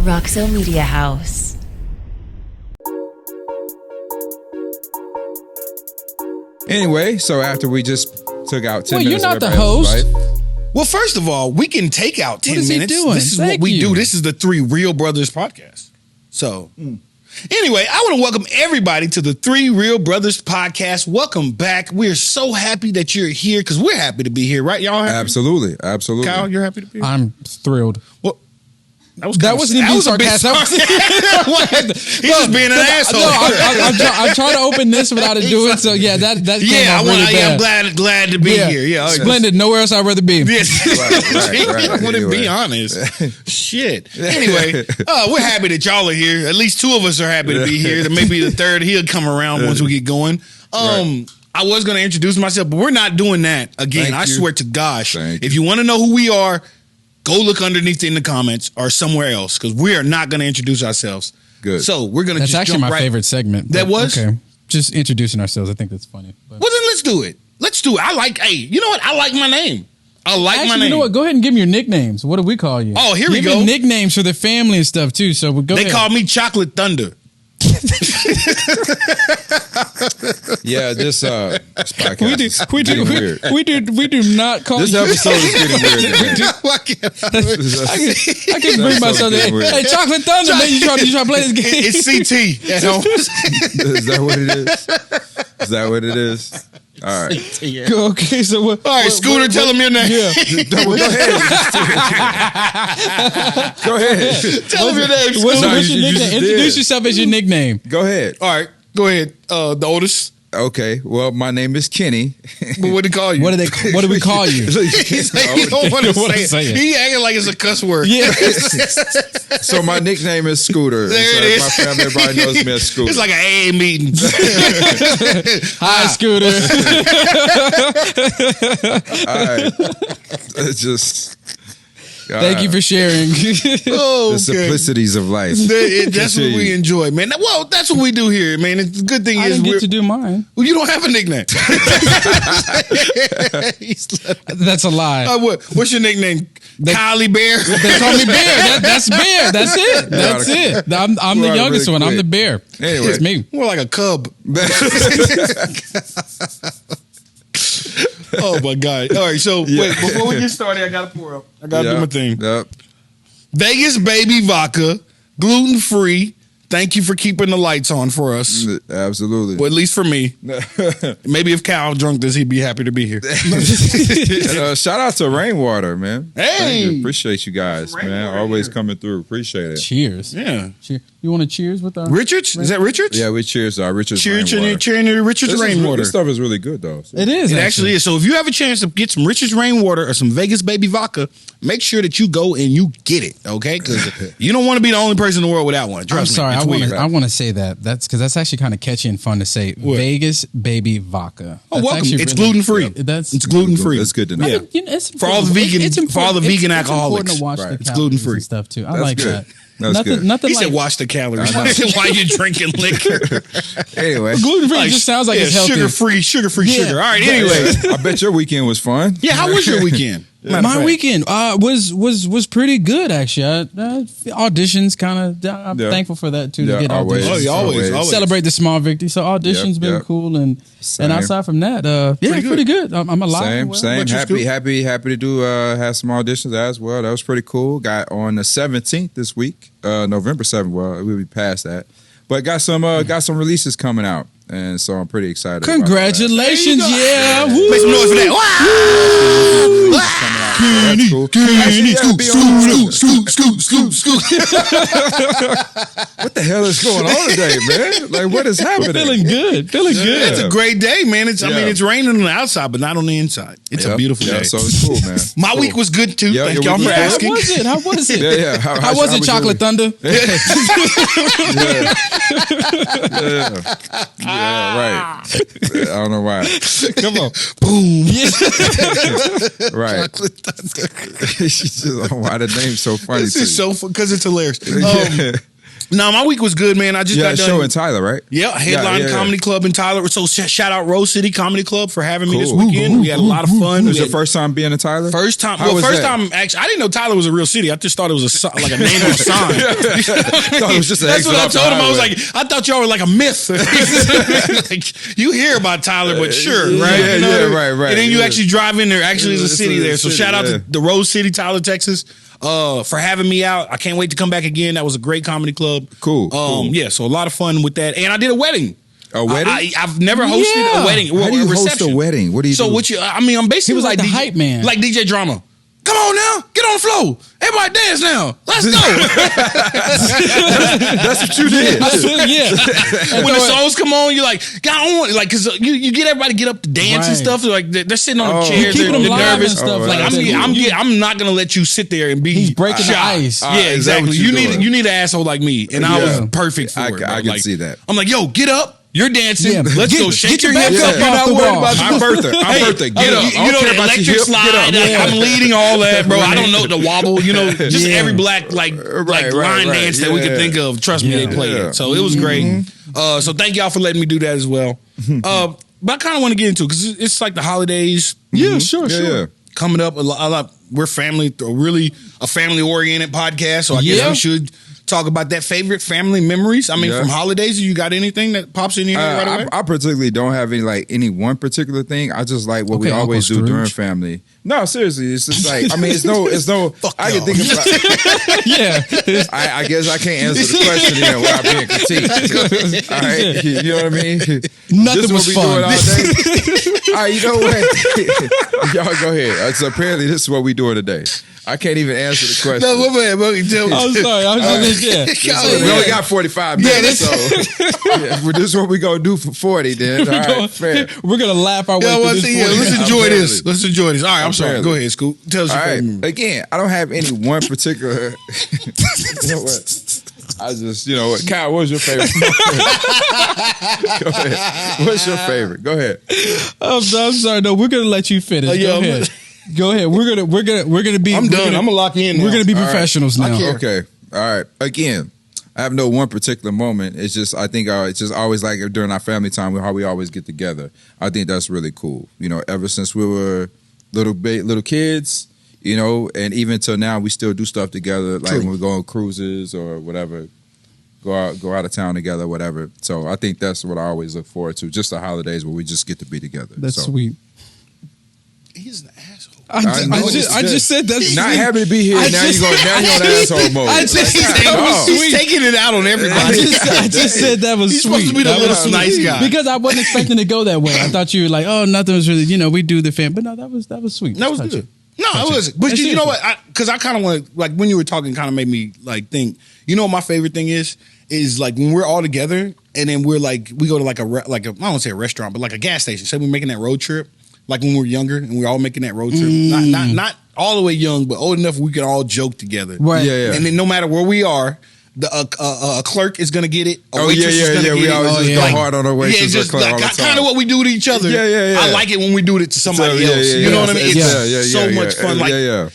Roxo Media House. Anyway, so after we just took out 10 Well, minutes you're not of the everybody's host. life- Well, first of all, we can take out 10 is he minutes. doing? This is what Thank we you. do. This is the Three Real Brothers podcast. So, anyway, I want to welcome everybody to the Three Real Brothers podcast. Welcome back. We're so happy that you're here because we're happy to be here, right? Y'all happy? Absolutely. Kyle, you're happy to be here? I'm thrilled. Well, That wasn't even sarcastic. He's just being an asshole. No, I'm trying to open this without it doing so. Yeah, that came off really bad. I'm glad to be here. Yeah, Splendid. Nowhere else I'd rather be. Yes. Right. I wouldn't be honest. Shit. Anyway, we're happy that y'all are here. At least two of us are happy to be here. Then maybe the third, he'll come around once we get going. I was going to introduce myself, but we're not doing that again. Thank I you. swear to gosh. Thank If you want to know who we are, go look underneath in the comments or somewhere else because we are not going to introduce ourselves. Good. So we're going to That's just actually jump my right. favorite segment. That but was? okay. Just introducing ourselves. I think that's funny. But. Well, then let's do it. Let's do it. Hey, you know what? I like my name. I like my Actually, name. you know what? Go ahead and give me your nicknames. What do we call you? Oh, here we Give go. me nicknames for the family and stuff too. So we'll go. They ahead. call me Chocolate Thunder. Yeah, this podcast is getting weird. we do not call This you. episode is getting weird. Man. I can bring myself to hey, Chocolate Thunder. Man, you try to play this game. It's CT at home. Is that what it is? Is that what it is? All right. Okay, so what? All right, Scooter, tell him your name. Yeah. Go ahead. Tell him your name, What's Scooter. your you nickname? just Introduce did. yourself as your nickname. Go ahead. All right, go ahead. The oldest. Okay. Well, my name is Kenny. But what do they call you? What do we call you? He's like, he don't want to say it. He acting like it's a cuss word. Yeah. So my nickname is Scooter. There so it is. My family, everybody knows me as Scooter. It's like an AA meeting. Hi, Scooter. All right. It's just. Thank you for sharing. Oh, The simplicities of life. That's what we enjoy, man. Well, that's what we do here, man. The good thing I is didn't get to do mine. well, you don't have a nickname. That's a lie. What's your nickname? Kylie Bear. They call me Bear. That's Bear. That's it. That's it. I'm the Right, youngest really one. I'm quick. the Bear. Anyway. It's me. More like a cub. Oh my God! All right, so wait before we get started, I gotta pour up. I gotta do my thing. Yep. Vegas Baby Vodka, gluten free. Thank you for keeping the lights on for us. Absolutely. Well, at least for me. Maybe if Kyle drunk this, he'd be happy to be here. Shout out to Rainwater, man. Hey! Thank you. Appreciate you guys, man. Rainwater Always here. coming through. Appreciate it. Cheers. Yeah. You want to cheers with us? Richards? Is that Richards? Yeah, we cheers to our Richards Cheers to Rainwater. the Richards Rainwater. This stuff is really good, though. So. It is. It actually is. So if you have a chance to get some Richards Rainwater or some Vegas Baby Vodka, make sure that you go and you get it, okay? Because you don't want to be the only person in the world without one. Trust I'm me. sorry. It's weird. I want to say that. That's because that's actually kind of catchy and fun to say. What? Vegas Baby Vodka. Oh, That's welcome. actually It's really- gluten free. It's gluten free. That's good to know. Yeah. It's For all the important. vegan- It's for all the important. vegan It's important alcoholics. to watch Right. the It's calories gluten-free. and stuff too. I That's like good. that. That's nothing, good. nothing He like said watch the calories while you're drinking liquor. Anyway. gluten free. Just sounds like it's healthy. Sugar free. Yeah. All right, anyway. I bet your weekend was fun. Yeah, how was your weekend? Matter of My fact. weekend was pretty good actually. Auditions kind of. I'm Yeah. thankful for that too. Yeah, to get always. auditions. Oh, you always. Celebrate the small victory. So auditions Yep, been yep. cool and Same. outside from that, pretty good. I'm alive. Same. But you're Happy to do have some auditions as well. That was pretty cool. Got on the 17th this week, November 7th. Well, we'll be past that, but got some releases coming out, and so I'm pretty excited. Congratulations, There you go. yeah. Make Woo. some noise for that. That's cool. Actually, yeah, be on Scoop. What the hell is going on today, man? Like, what is happening? Feeling good. It's a great day, man. I mean, Yeah. it's raining on the outside, but not on the inside. It's a Yep. beautiful Yeah, day. so it's cool, man. My Cool. week was good too. Yeah, Thank your y'all week for was good. asking. How was it? Yeah. How was it, Chocolate Thunder? Yeah, right. I don't know why. Come on, boom. Right. She just, oh, why the name's so funny. This to is you. so fun because it's hilarious. Yeah. No, my week was good, man. I just You got had a done. show in Tyler, right? Yeah, Headline Comedy Club in Tyler. So shout out Rose City Comedy Club for having me this Cool. weekend. We had a lot of fun. It was your first time being in Tyler? First time. How Well, was first that? time. Actually, I didn't know Tyler was a real city. I just thought it was like a name on a sign. Thought it was just an That's exit what I off the told him. I was highway. like, I thought y'all were like a myth. Like, you hear about Tyler, but sure, right? Yeah, You know yeah, what I mean? right. And then you Yeah. actually drive in there. Actually, there's a It's city a there. So city, shout out yeah. to the Rose City, Tyler, Texas. For having me out. I can't wait to come back again. That was a great comedy club. Cool. Yeah, so a lot of fun with that. And I did a wedding. A wedding? I've never hosted a wedding. How do you a host reception. a wedding? What do you So do? what you? I mean, I'm basically He was like the DJ, hype man. like DJ Drama. Come on now, get on the floor. Everybody dance now. Let's go. That's what you did. When the songs come on, you're like, God, I want like, cause you get everybody to get up to dance and Right. stuff. Like they're sitting on the Oh. chairs, You keeping they're them live nervous. and stuff Oh, Like right. I'm not gonna let you sit there and be. He's breaking the shy. ice. Yeah, Is that exactly. what You you're need doing? you need an asshole like me, and I Yeah. was perfect for I it. bro. can Like, see that. I'm like, yo, get up. You're dancing. Yeah. Let's Get- go. Shake get your your hips back up. up You're off not the worried wall. about I'm Bertha. I'm Bertha. Get up. You I don't know care the about your electric hip. slide. Get up. Yeah. I'm leading all that, bro. I don't know the wobble. You know, just Yeah. every black like right, line right. dance that we could Yeah. think of. Trust me, they played Yeah. it. So it was great. So thank y'all for letting me do that as well. But I kind of want to get into it because it's like the holidays. Yeah, sure, Yeah, sure. yeah. Coming up, a lot. We're family, really a family oriented podcast. So I guess Yeah. we should talk about that favorite family memories. I mean, Yeah. from holidays, you got anything that pops in your head right away? I particularly don't have any one particular thing. I just like what we Okay, always Uncle do during Scrooge. family. No, seriously, it's just like I mean, it's no. I can think about. Yeah. I guess I can't answer the question then without being critiqued. All right, you know what I mean. Nothing This is was what we fun. doing all day. All right, you know what? Y'all go ahead. So apparently, this is what we doing today. I can't even answer the question. No, my man, bro, tell me. I'm sorry. I was just, yeah. We only got 45 minutes, so well, this is what we gonna do for 40 then. All right, fair. We're gonna laugh our way Yeah, through well, this. see, yeah, 40 let's minutes. enjoy Apparently. this. Let's enjoy this. All right, I'm sorry. Apparently. Go ahead, Scoop. Tell us your All favorite right. memory. Again, I don't have any one particular. You know what? I just, you know what? Kyle, what's your favorite? Go ahead. What's your favorite? Go ahead. I'm sorry. No, we're gonna let you finish. yeah, Go I'm- ahead. Go ahead. We're gonna be. I'm we're done. Gonna, I'm gonna lock you in. We're now. gonna be All right. professionals now. can't- Okay. All right. Again, I have no one particular moment. It's just I think it's just always like during our family time how we always get together. I think that's really cool. You know, ever since we were little kids, you know, and even till now we still do stuff together. Like True. when we go on cruises or whatever, go out of town together, whatever. So I think that's what I always look forward to. Just the holidays where we just get to be together. That's so. sweet. He's an asshole. I know just it's said that's Not sweet. happy to be here. I Now just- you're on asshole mode. I just Like, said that was no. sweet. He's taking it out on everybody. I just said that was He's sweet. supposed to be the That little was sweet. nice guy. Because I wasn't expecting to go that way. I thought you were like, oh, nothing was really, we do the fan. But no, that was sweet. That was Touching. good. No, it was. But That's you know seriously. what? Because I kind of want to, like, when you were talking, kind of made me like think. You know what my favorite thing is like when we're all together and then we're like we go to like a I don't want to say a restaurant, but like a gas station. Say we're making that road trip, like when we were younger and we're all making that road trip. Not all the way young, but old enough we could all joke together. Right. Yeah, yeah. And then no matter where we are, a clerk is gonna get it. A Oh, waitress is gonna yeah. get We it. always just yeah. go Like, hard on our Yeah, waitresses. just all the like time. kind of what we do to each other. Yeah. I like it when we do it to somebody else. You know what I mean? It's so much fun. Like,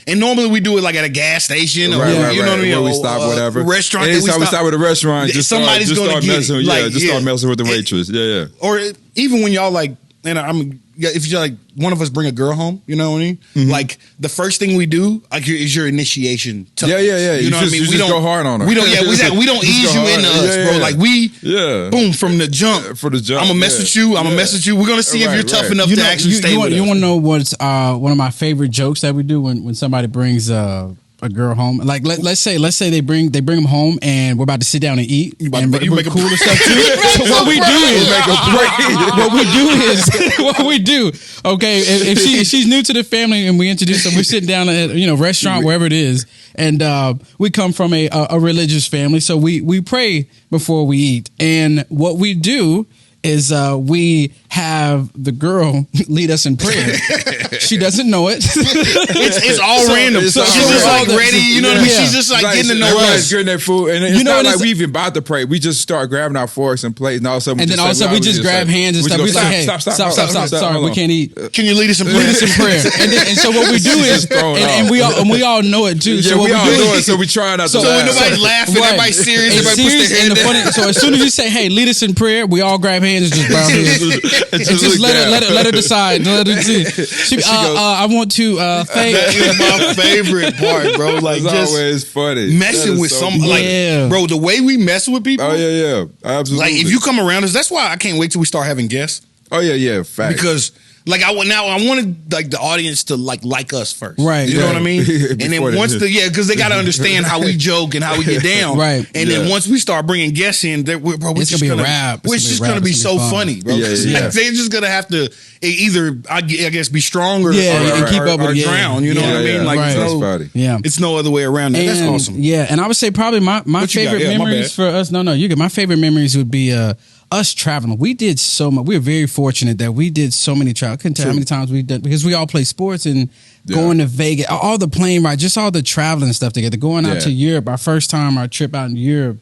and normally we do it like at a gas station or Right. you know what I mean? Where we Or, stop, whatever. Restaurant. that Anytime we stop with a restaurant, just somebody's start gonna get messing. it. Yeah, Like, just start messing with the waitress. Yeah. Or even when y'all like, and if you're like one of us bring a girl home, you know what I mean? Mm-hmm. Like the first thing we do like is your initiation. To Yeah. us. You know what I mean? You just go hard on her. We don't. Yeah, we don't Just ease go you hard. into us, Yeah, bro. yeah. Like we. Yeah. Boom from the jump. For the jump, I'm gonna mess yeah. with you. I'm gonna mess with you. We're gonna see if Right, you're tough right. enough to actually stay with you us. want to know what's one of my favorite jokes that we do when somebody brings a girl home? Like let's say they bring them home and we're about to sit down and eat and you we're make a- cool and stuff too. So what we do is what we do. Okay, if she's new to the family and we introduce her, we're sitting down at restaurant wherever it is, and we come from a religious family, so we pray before we eat, and what we do is we have the girl lead us in prayer. She doesn't know it. It's all random. it's So all she's just like random. ready. You know what I mean? Yeah. She's just like Like, getting to know everybody's us. getting their food, and it's You know, not and like it's- we even about to pray. We just start grabbing our forks and plates, and all of a sudden, And then all of a sudden we just grab hands and stuff. We like, hey, stop. Sorry, hold we on. can't eat. Can you lead us in prayer? Lead us in prayer. And so what we do is, Just throw it and off. we all know it too. Yeah, So what we all do know is, it, so we try not to So So when laugh. nobody's laughing, Right. everybody's serious. It's Everybody puts serious, their and head the down. funny, so as soon as you say, "Hey, lead us in prayer," we all grab hands and just bow heads. And just let her decide. Let her see. She goes- I want to thank. That is my favorite part, bro. Like It's just always funny. messing That is with so some, funny. like, Yeah. bro. The way we mess with people, Oh yeah, absolutely. like if you come around us, that's why I can't wait till we start having guests oh yeah, fact. because. Like I wanted like the audience to like us first, Right, You know right. what I mean? And Before then once they- because they got to understand how we joke and how we get down, Right. And then Yeah. once we start bringing guests in, we're It's gonna just be a gonna wrap. It's We're gonna be just a wrap. gonna be It's so gonna be fun. funny, bro. Yeah, yeah. They're just gonna have to either I guess be stronger, Yeah, and keep up with or it, yeah. drown. You know Yeah, what I mean? yeah. Like Right. That's so, funny. Yeah. it's no other way around that. That's And, awesome. Yeah, and I would say probably my What you got? favorite Yeah, my memories bad. for us. No, you get my favorite memories would be us traveling. We did so much. We were very fortunate that we did so many travel. I couldn't tell how many times we did because we all play sports and going to Vegas, all the plane rides, just all the traveling stuff together. Going out Yeah. to Europe, our first time, our trip out in Europe.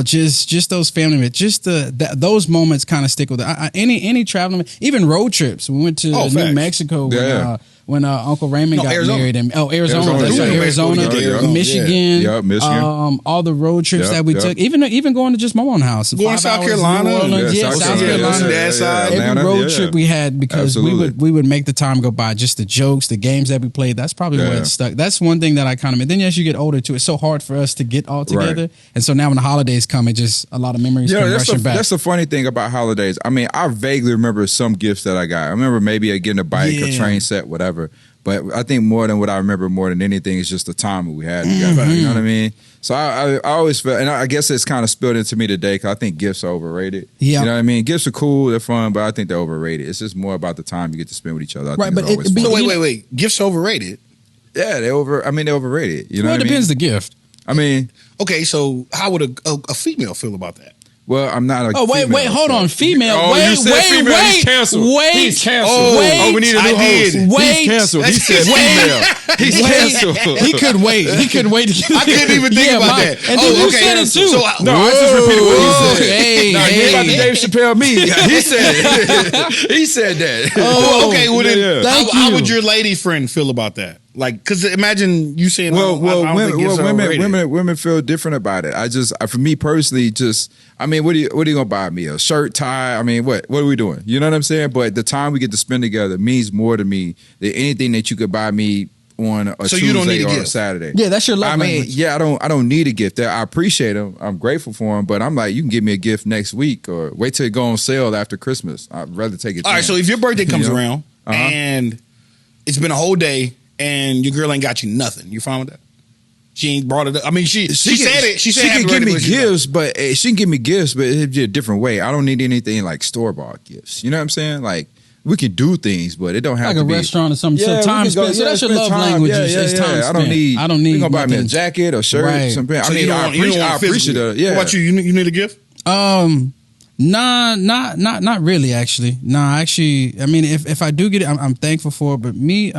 Just those family moments, just those moments kind of stick with it. Any traveling, even road trips. We went to Oh, New facts. Mexico Yeah. when Uncle Raymond No, got Arizona. married. And Arizona, Arizona. that's We right, went to Arizona, Mexico to get Arizona. Michigan, Yeah, Michigan. all the road trips Yep, that we yep. took, even going to just my own house, Going to 5 South hours, Carolina. New Orleans, Yeah, South South Carolina. Carolina. That side. Every Atlanta, road yeah. trip we had because Absolutely. we would make the time go by. Just the jokes, the games that we played. That's probably Yeah. what stuck. That's one thing that I kind of. And then as you get older too, it's so hard for us to get all together. Right. And so now when the holidays come, it just a lot of memories come rushing back. That's the funny thing about holidays. I mean, I vaguely remember some gifts that I got. I remember maybe getting a bike, a Yeah. train set, whatever. But I think more than what I remember more than anything is just the time we had together. You know what I mean? So I always felt, and I guess it's kind of spilled into me today because I think gifts are overrated. Yeah. You know what I mean? Gifts are cool, they're fun, but I think they're overrated. It's just more about the time you get to spend with each other. I Right, think but it's always it- fun. So wait. Gifts overrated. Yeah, they're overrated. You know Well, what it I mean? depends the gift. I mean, Okay, so how would a female feel about that? well, I'm not a Oh wait, female, hold so- on, female. Oh, wait, you said wait, female. wait, He's canceled. wait. He's canceled. Oh, we need a I new host. did. Wait. He's canceled. He said Wait. female. He's canceled. He could wait. He could wait. I couldn't even think about that. And then you said it too. So No, I just repeated what he Whoa. said. Hey, No, you about to hey. Dave Chappelle me. He said it. He said that. Oh, okay, well then, yeah. Thank how you. would your lady friend feel about that? Like, because imagine you saying, Well, I don't think gifts are overrated. women feel different about it. For me personally, I mean, what are you gonna buy me? A shirt, tie? I mean, what are we doing? You know what I'm saying? But the time we get to spend together means more to me than anything that you could buy me on a So Tuesday you don't need a or a gift? Saturday. Yeah, that's your love I mean, language. yeah, I don't need a gift. I appreciate them. I'm grateful for them. But I'm like, you can give me a gift next week or wait till it go on sale after Christmas. I'd rather take it. All right, so if your birthday comes You know? around and it's been a whole day and your girl ain't got you nothing, you fine with that? She ain't brought it up. I mean, she said it. She said she happy can give birthday, me but she's gifts, but she can give me gifts, but it'd be a different way. I don't need anything like store bought gifts. You know what I'm saying? Like we can do things, but it don't have Like to a be restaurant or something. Yeah, So time we can go- spent. So yeah, that's your spend love time. language. Yeah, is yeah, time yeah. spent. I don't need. I don't You need gonna buy me a nothing. jacket or shirt, Right. something? So I mean, I appreciate it. Yeah. What about you? You need a gift? Nah, not really. Actually, nah. Actually, I mean, if I do get it, I'm thankful for it. But me,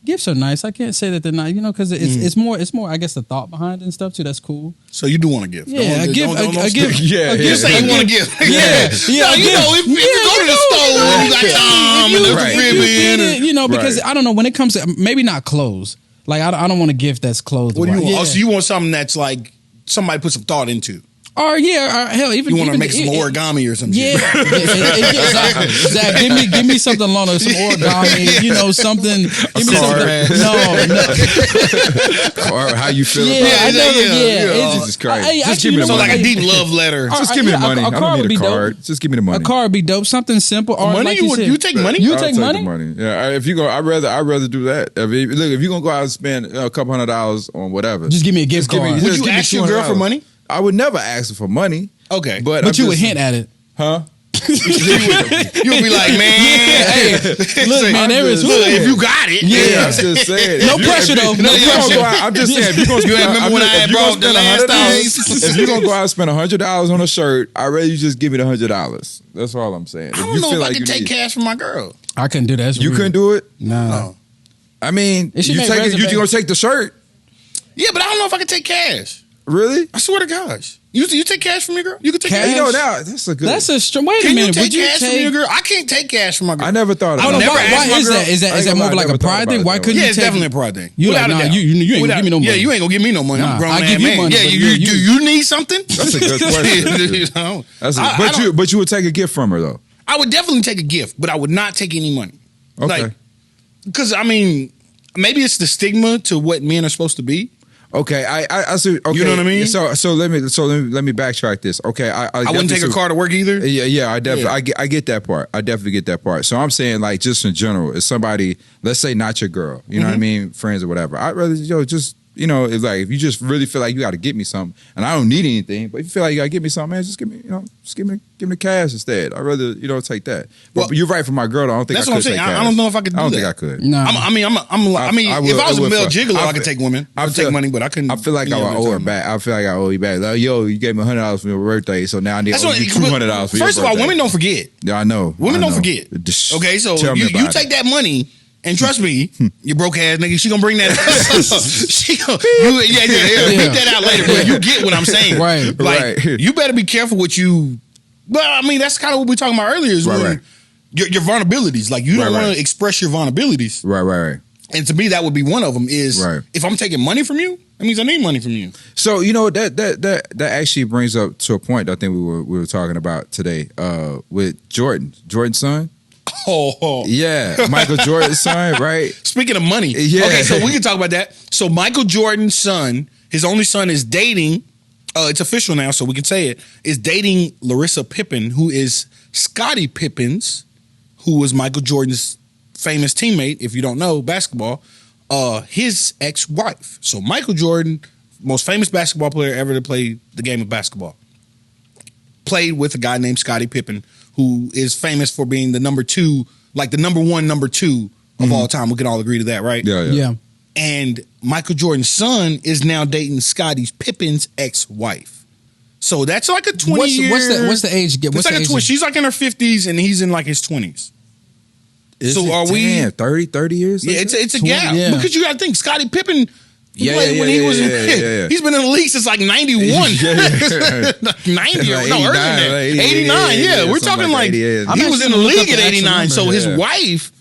gifts are nice. I can't say that they're not. You know, because it's more. I guess the thought behind it and stuff too. That's cool. So you do want a gift? Yeah, a gift. A gift. Yeah, a yeah. gift. Say you want a gift? Yeah, No, you know, if you go to the store, you got time and there's Right. a If you get ribbon. it, you know, because Right. I don't know when it comes to maybe not clothes. Like I don't want a gift that's clothes. What do you want? Yeah. Oh, so you want something that's like somebody put some thought into? Or hell, even You want to even make some origami or something? Yeah, exactly. Zach, give me something along those some origami. You know, something. Give me card. something. No. Or how you feel Yeah, about I it. know that. yeah, Yeah, yeah. it's Jesus Christ. Hey, Just actually, give me you the know So what? like a money. deep love letter. Just give me the Yeah, money. a I card don't would need be a dope. card. Just give me the money. A car would be dope. Something simple. Or Money? like You said. take money? You I'll take the money? Yeah, if you go, I'd rather do that. Look, if you're gonna go out and spend a couple $100 on whatever, Just give me a gift card. Would just you give me ask your girl for $200. money? I would never ask her for money. Okay. But But you would hint at it. huh? You'll be like, man, Hey, look, man, there is look, if you got it. Yeah. I'm just saying. No pressure though. No pressure. I'm just saying. If you're gonna You remember when I had brought the last days? if you're gonna go out and spend $100 on a shirt, I'd rather you just give me the $100. That's all I'm saying. I don't know if I can take cash from my girl. I couldn't do that. That's You weird. couldn't do it. Nah. I mean, If she you made take it. You reservation- gonna take the shirt? Yeah, but I don't know if I can take cash. Really? I swear to gosh. You take cash from your girl? You can take Cash? cash. You know now that's a good. That's a str- wait a Can you minute. take Would you cash from your take? girl? I can't take cash from my girl. I never thought. I don't about know never why. asked Why my is girl- that? Is I that ain't more of gonna lie, like I a never thought pride about thing? it Why that couldn't Yeah, you it's take? definitely a pride thing. You like, Without a nah, doubt. you ain't gonna Without- give me no money. Yeah, you ain't gonna give me no money. Nah, I'm a grown I give ass you man. money, Yeah, but you you- do you need something? That's a good question. You know? That's a, I but you would take a gift from her though. I would definitely take a gift, but I would not take any money. Okay. Because I mean, maybe it's the stigma to what men are supposed to be. Okay, I see. Okay, You know what I mean? So let me backtrack this. Okay, I wouldn't take a car to work either. Yeah, I definitely Yeah. I get that part. I definitely get that part. So I'm saying like just in general, if somebody, let's say not your girl, you know what I mean, friends or whatever. I'd rather just it's like if you just really feel like you got to get me something, and I don't need anything, but if you feel like you got to get me something, man, just give me cash instead. I'd rather take that. But Well, you're right for my girl. I don't think That's I what I'm could saying. take cash. I don't know if I could do I don't that. think I could. No. I mean, if I was a male gigolo, I could take women. I would take money, but I couldn't. I feel like I would owe her back. I feel like I owe you back. Like, yo, you gave me $100 for your birthday, so now I need to owe you $200 for your birthday. First of all, women don't forget. Yeah, I know. Women I don't know. forget. Just Okay, so tell me you about take it. that money. And trust me, you broke ass nigga. She gonna bring that. She gonna, beat that out later. But you get what I'm saying, Right. Like Right. you better be careful what you. Well, I mean that's kind of what we're talking about earlier. Is Right, when right. Your vulnerabilities. Like you don't Right, want right. to express your vulnerabilities. Right. And to me, that would be one of them. Is Right. if I'm taking money from you, that means I need money from you. So that actually brings up to a point that I think we were talking about today with Jordan's son. Oh, Yeah, Michael Jordan's son, right? Speaking of money, Yeah. okay, so we can talk about that. So Michael Jordan's son, his only son, is dating. It's official now, so we can say it. Is dating Larissa Pippen, who is Scottie Pippen's, who was Michael Jordan's famous teammate. If you don't know basketball, his ex-wife. So Michael Jordan, most famous basketball player ever to play the game of basketball, played with a guy named Scottie Pippen, who is famous for being the number two, like the number two of all time. We can all agree to that, right? Yeah. And Michael Jordan's son is now dating Scottie Pippen's ex-wife. So that's like a 20-year. What's the age? It's What's like the a age? 20. She's like in her 50s and he's in like his 20s. So are we? Damn, 30 years? Yeah, it's a 20, gap yeah. because you got to think Scottie Pippen. He Yeah, played yeah, when he yeah, was. yeah. He's been in the league since like 91, Yeah. 90 or Like no, earlier 89, than that. like 89. Yeah, we're something talking like 88. he I'm was actually in the gonna look up league the at actual 89. number. So his Yeah. wife,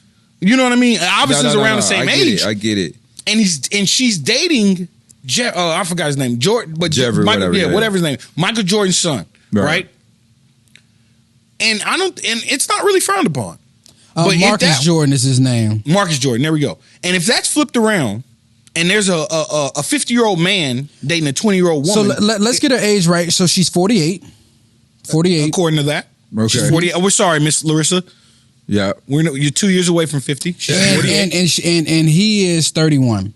you know what I mean, obviously is around the same age. I get it. And she's dating I forgot his name, Jordan, but Jeffrey, Michael, whatever, yeah. whatever his name, Michael Jordan's son, Right. right? And it's not really frowned upon. But if Marcus that- Jordan is his name. Marcus Jordan, there we go. And if that's flipped around, and there's a 50-year-old man dating a 20-year-old So woman, let's get her age right. So she's 48. 48. according to that, Okay. she's 40. Oh, we're sorry, Miss Larissa. Yeah. You're 2 years away from 50. She's 48. And he is 31.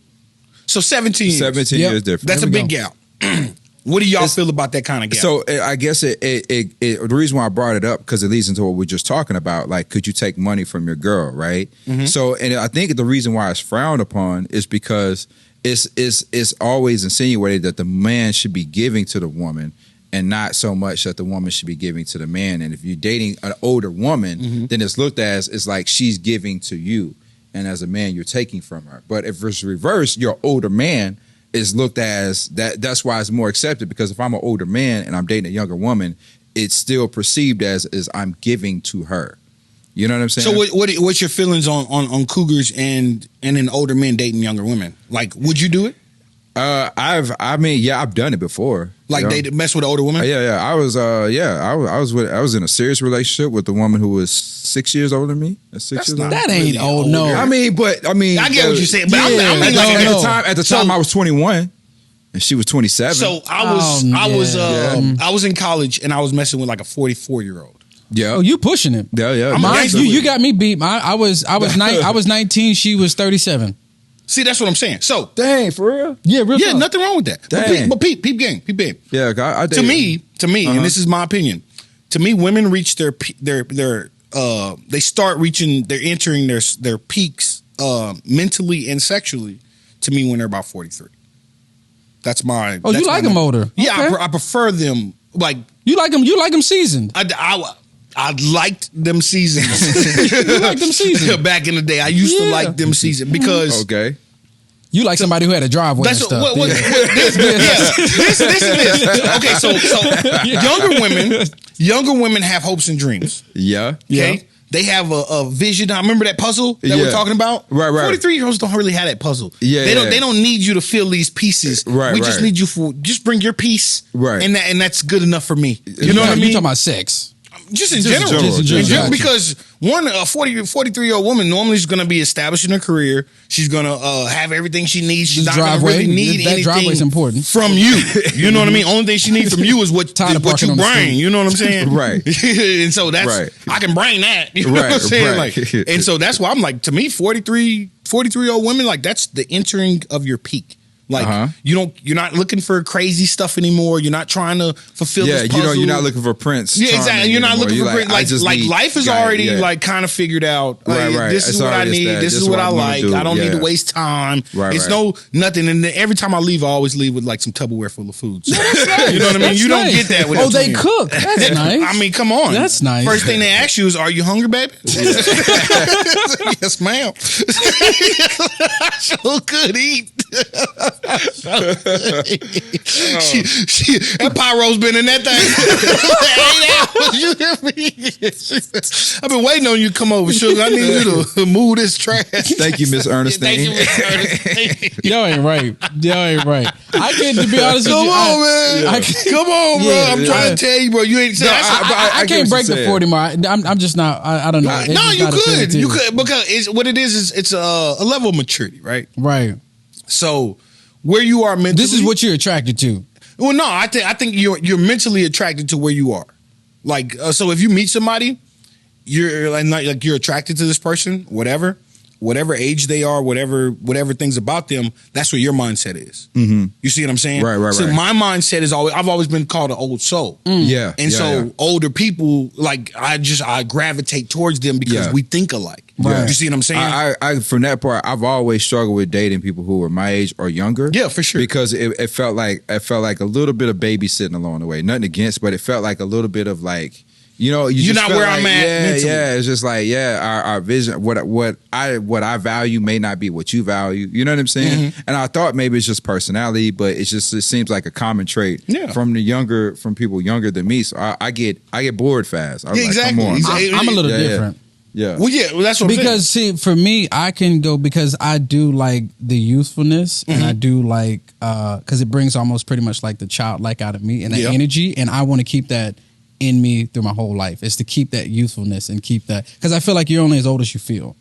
So 17 years. 17 Yep. years different. That's a There we big gap. What do y'all feel about that kind of gap? So I guess the reason why I brought it up because it leads into what we're just talking about. Like, could you take money from your girl, right? Mm-hmm. So, and I think the reason why it's frowned upon is because it's always insinuated that the man should be giving to the woman, and not so much that the woman should be giving to the man. And if you're dating an older woman, then it's looked at as it's like she's giving to you, and as a man, you're taking from her. But if it's reversed, your older man is looked as that. That's why it's more accepted, because if I'm an older man and I'm dating a younger woman, it's still perceived as I'm giving to her. You know what I'm saying? So what's your feelings on cougars and then older men dating younger women? Like, would you do it? I've done it before. Like, you know? they mess with an older woman? Yeah. I was in a serious relationship with a woman who was 6 years older than me. That's That's years not- older. That ain't really old, old, no. yeah. I mean, I get what you're saying, but I mean, at, like, at the time, I was 21, and she was 27. so I was in college and I was messing with like a 44-year-old. yeah, Oh, you pushing it. yeah. Mine, you got me beat. I was 19. She was 37. See, that's what I'm saying. So, Dang, for real? Yeah, real yeah, talk. nothing wrong with that. Dang. But peep game. Yeah, I To me, and this is my opinion, to me, women reach their they start reaching, they're entering their peaks mentally and sexually. To me, when they're about 43. That's my. Oh, you like them older? Yeah, Okay. I prefer them. Like you like them. You like them seasoned. I liked them seasons. You like them seasoned. Back in the day, I used to like them seasoned because Okay. You like somebody who had a driveway and that's stuff. this is this. Okay, so younger women have hopes and dreams. Yeah. Yeah. Okay. They have a vision. I remember that puzzle that we're Yeah. talking about. Right. 43-year-olds don't really have that puzzle. Yeah, They don't need you to fill these pieces. Right, We just right. need you just bring your piece. Right. And that's good enough for me. You know what I You mean? talking about sex? Just in Just in general. general, just in general. Because a 43-year-old woman normally is going to be establishing her career. She's going to have everything she needs. She's This not going to driveway, really need that driveway is anything important. from you. You know what I mean? Only thing she needs from you is what Tired of you parking on the bring. street. You know what I'm saying? Right. And so that's, Right. I can bring that. You know what I'm Right, saying? right. Like, and so that's why I'm like, to me, 43-year-old women, like that's the entering of your peak. Like you're not looking for crazy stuff anymore. You're not trying to fulfill this puzzle. You're not looking for Prince. Yeah, Charming exactly. You're not anymore. looking for You're Prince. Like life is already like kind of figured out. Like, Right. This is It's what I already need. established. This is what I I'm gonna like. do. I don't need to Yeah. waste time. Right, It's right. nothing. And then every time I leave, I always leave with like some Tupperware full of food. So, That's nice. you know what I mean? That's You don't nice. get that with Oh, they 20. cook. That's nice. I mean, come on. That's nice. First thing they ask you is, "Are you hungry, baby?" Yes, ma'am. I sure could eat. That pyro's been in that thing 8 hours. You hear me? I've been waiting on you to come over, sugar. I need you to move this trash. Thank you, Miss Ernestine. Thank you, Miss Ernestine. Y'all ain't right. I can, to be honest with Come you. on, man. Come on, bro. Yeah, I'm trying to tell you, bro. You ain't saying. I I get can't what break you're the saying. 40 mark. I'm just not. I don't know. It's No, just you not a thing could. to- You could because what it is it's a level of maturity, right? Right. So where you are mentally, This is what you're attracted to. Well, no, I think you're mentally attracted to where you are. Like, so if you meet somebody, you're like you're attracted to this person, whatever age they are, whatever things about them. That's what your mindset is. Mm-hmm. You see what I'm saying? Right. So my mindset is I've always been called an old soul. Yeah. And so older people, like I gravitate towards them because Yeah. we think alike. Right. You see what I'm saying? I from that part, I've always struggled with dating people who were my age or younger. Yeah, for sure. Because it felt like a little bit of babysitting along the way. Nothing against, but it felt like a little bit of like, you know, You're just not felt where like, I'm at mentally. Yeah. It's just like, our vision, what I value may not be what you value. You know what I'm saying? Mm-hmm. And I thought maybe it's just personality, but it seems like a common trait from people younger than me. So I get bored fast. I was exactly. Like, come on. I'm a little Yeah, yeah. different. Yeah. Well, yeah, well, that's what I'm saying. Because see, for me, I can go because I do like the youthfulness, and I do like because it brings almost pretty much like the childlike out of me and that energy, and I want to keep that in me through my whole life. Is to keep that youthfulness and keep that because I feel like you're only as old as you feel.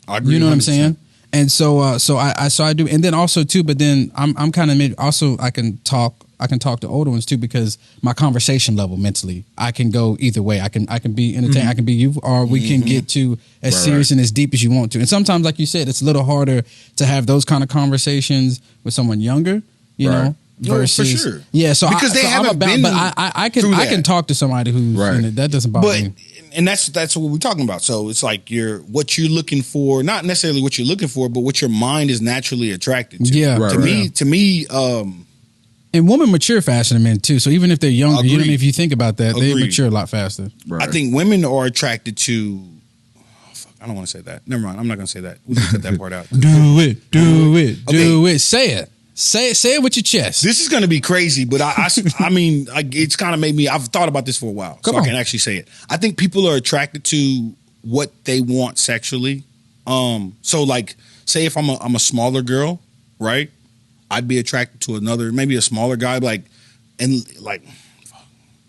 I agree You know what I'm 100%. saying? And so I do, and then also too. But then I'm kind of also I can talk to older ones too because my conversation level mentally I can go either way. I can be entertained. I can be you, or we can get to as serious and as deep as you want to. And sometimes, like you said, it's a little harder to have those kind of conversations with someone younger. You know. No, Versus, for sure. Yeah, so Because they haven't been but I can through I that. can talk to somebody who's Right. that doesn't bother But me. and that's what we're talking about. So it's like what you're looking for, not necessarily what you're looking for, but what your mind is naturally attracted to. Yeah. Right, To me, And women mature faster than men too. So even if they're younger, you know what I mean? Agreed. If you think about that, they Agreed. mature a lot faster. Right. I think women are attracted to. I don't want to say that. Never mind. I'm not going to say that. We can cut that part out. Do it, do it. Say it. Say it with your chest. This is going to be crazy, but I mean, it's kind of made me. I've thought about this for a while, Come so on. I can actually say it. I think people are attracted to what they want sexually. So like, say if I'm a smaller girl, right? I'd be attracted to maybe a smaller guy,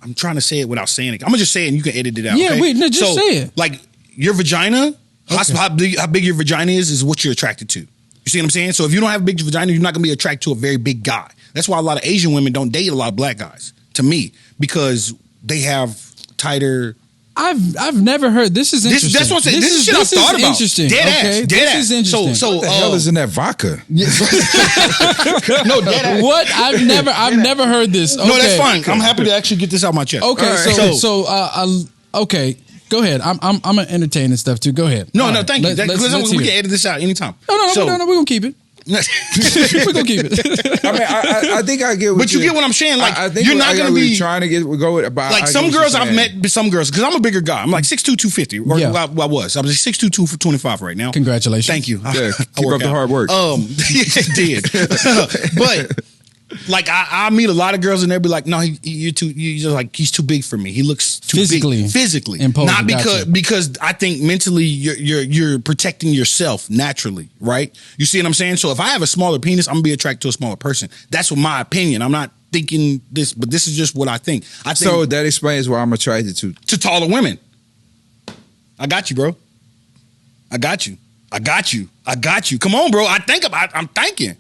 I'm trying to say it without saying it. I'm gonna just say it, and you can edit it out. Yeah, okay? just say it. Like your vagina, how big your vagina is what you're attracted to. You see what I'm saying? So if you don't have a big vagina, you're not gonna be attracted to a very big guy. That's why a lot of Asian women don't date a lot of black guys. To me, because they have tighter. I've never heard. This is interesting. That's what I'm saying. This is shit I've thought about. Interesting. Dead okay? ass. Dead This ass. is interesting. So What the hell is in that vodka? no, dead ass. What? I've never heard this. Okay. No, that's fine. I'm happy to actually get this out my chest. Okay, Right. Okay, go ahead. I'm gonna entertain and stuff too. Go ahead. No, All no, right. thank you. Let's We hear can it. edit this out anytime. No, we're gonna keep it. We're gonna keep it. I mean, I think I get what But you get what I'm saying. Like, I think you're not going to be trying to go with. But like some girls I've met. Some girls, because I'm a bigger guy. I'm like 6'2", 250. Or Yeah. I was. I was 6'2", 225 right now. Congratulations. Thank you. Yeah, I keep work up the out. hard work. It did. But like I meet a lot of girls and they'll be like, no, you're just like, he's too big for me. He looks too big physically, imposing. not Gotcha. because I think mentally you're protecting yourself naturally, right? You see what I'm saying? So if I have a smaller penis, I'm gonna be attracted to a smaller person. That's what my opinion. I'm not thinking this, but this is just what I think. I think So that explains why I'm attracted to. taller women. I got you, bro. I got you. Come on, bro. I'm thinking.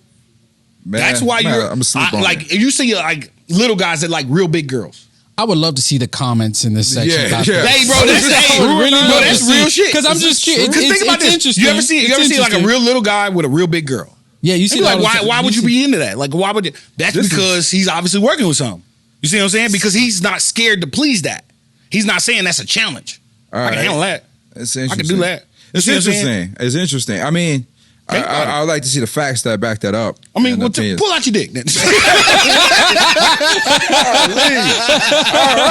Man, That's why I'm asleep on like it. you see like little guys that like real big girls. I would love to see the comments in this section. Yeah, about yeah. this. Hey, bro, I would really love that's to see- real shit. Because I'm just curious. Because think about this. You ever see like a real little guy with a real big girl? Yeah, you see And that like all the time. why would you be into that? Like why would you? That's This because he's obviously working with something. You see what I'm saying? Because he's not scared to please that. He's not saying that's a challenge. All I right. can handle that. It's I interesting. can do that. It's You see what I'm saying? interesting. It's interesting. I mean, Think about it. I would like to see the facts that back that up. I mean, and opinions. pull out your dick then.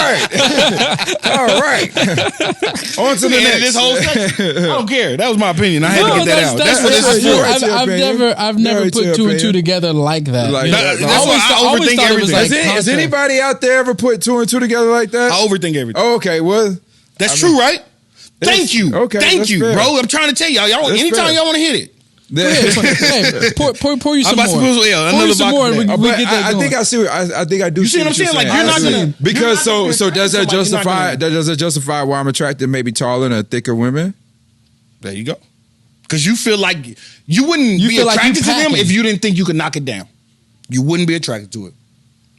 All right. On to the next. This whole section. I don't care. That was my opinion. I had to No, get that out. That's what this that's is your for. right to your opinion. I've Your never right to put your two and two opinion. together like that. Like you know? that. That's why I always overthink thought it was everything. like Has content. anybody out there ever put two and two together like that? I overthink everything. Oh, okay. Well, That's true, right? Thank you. okay, Thank that's you, fair. bro. I'm trying to tell y'all. That's Anytime fair. y'all want to hit it. Hey, pour you some I'm about to more. put- yeah, Pour you another some more. vodka And back. we But get that I going. think I see. I think I do. You see what I'm saying? Like, you're not gonna- because you're not gonna does that attract somebody, you're not justify gonna- does it justify why I'm attracted to maybe taller and thicker women? There you go. Because you feel like you wouldn't You be feel like you attracted to them packing. if you didn't think you could knock it down. You wouldn't be attracted to it.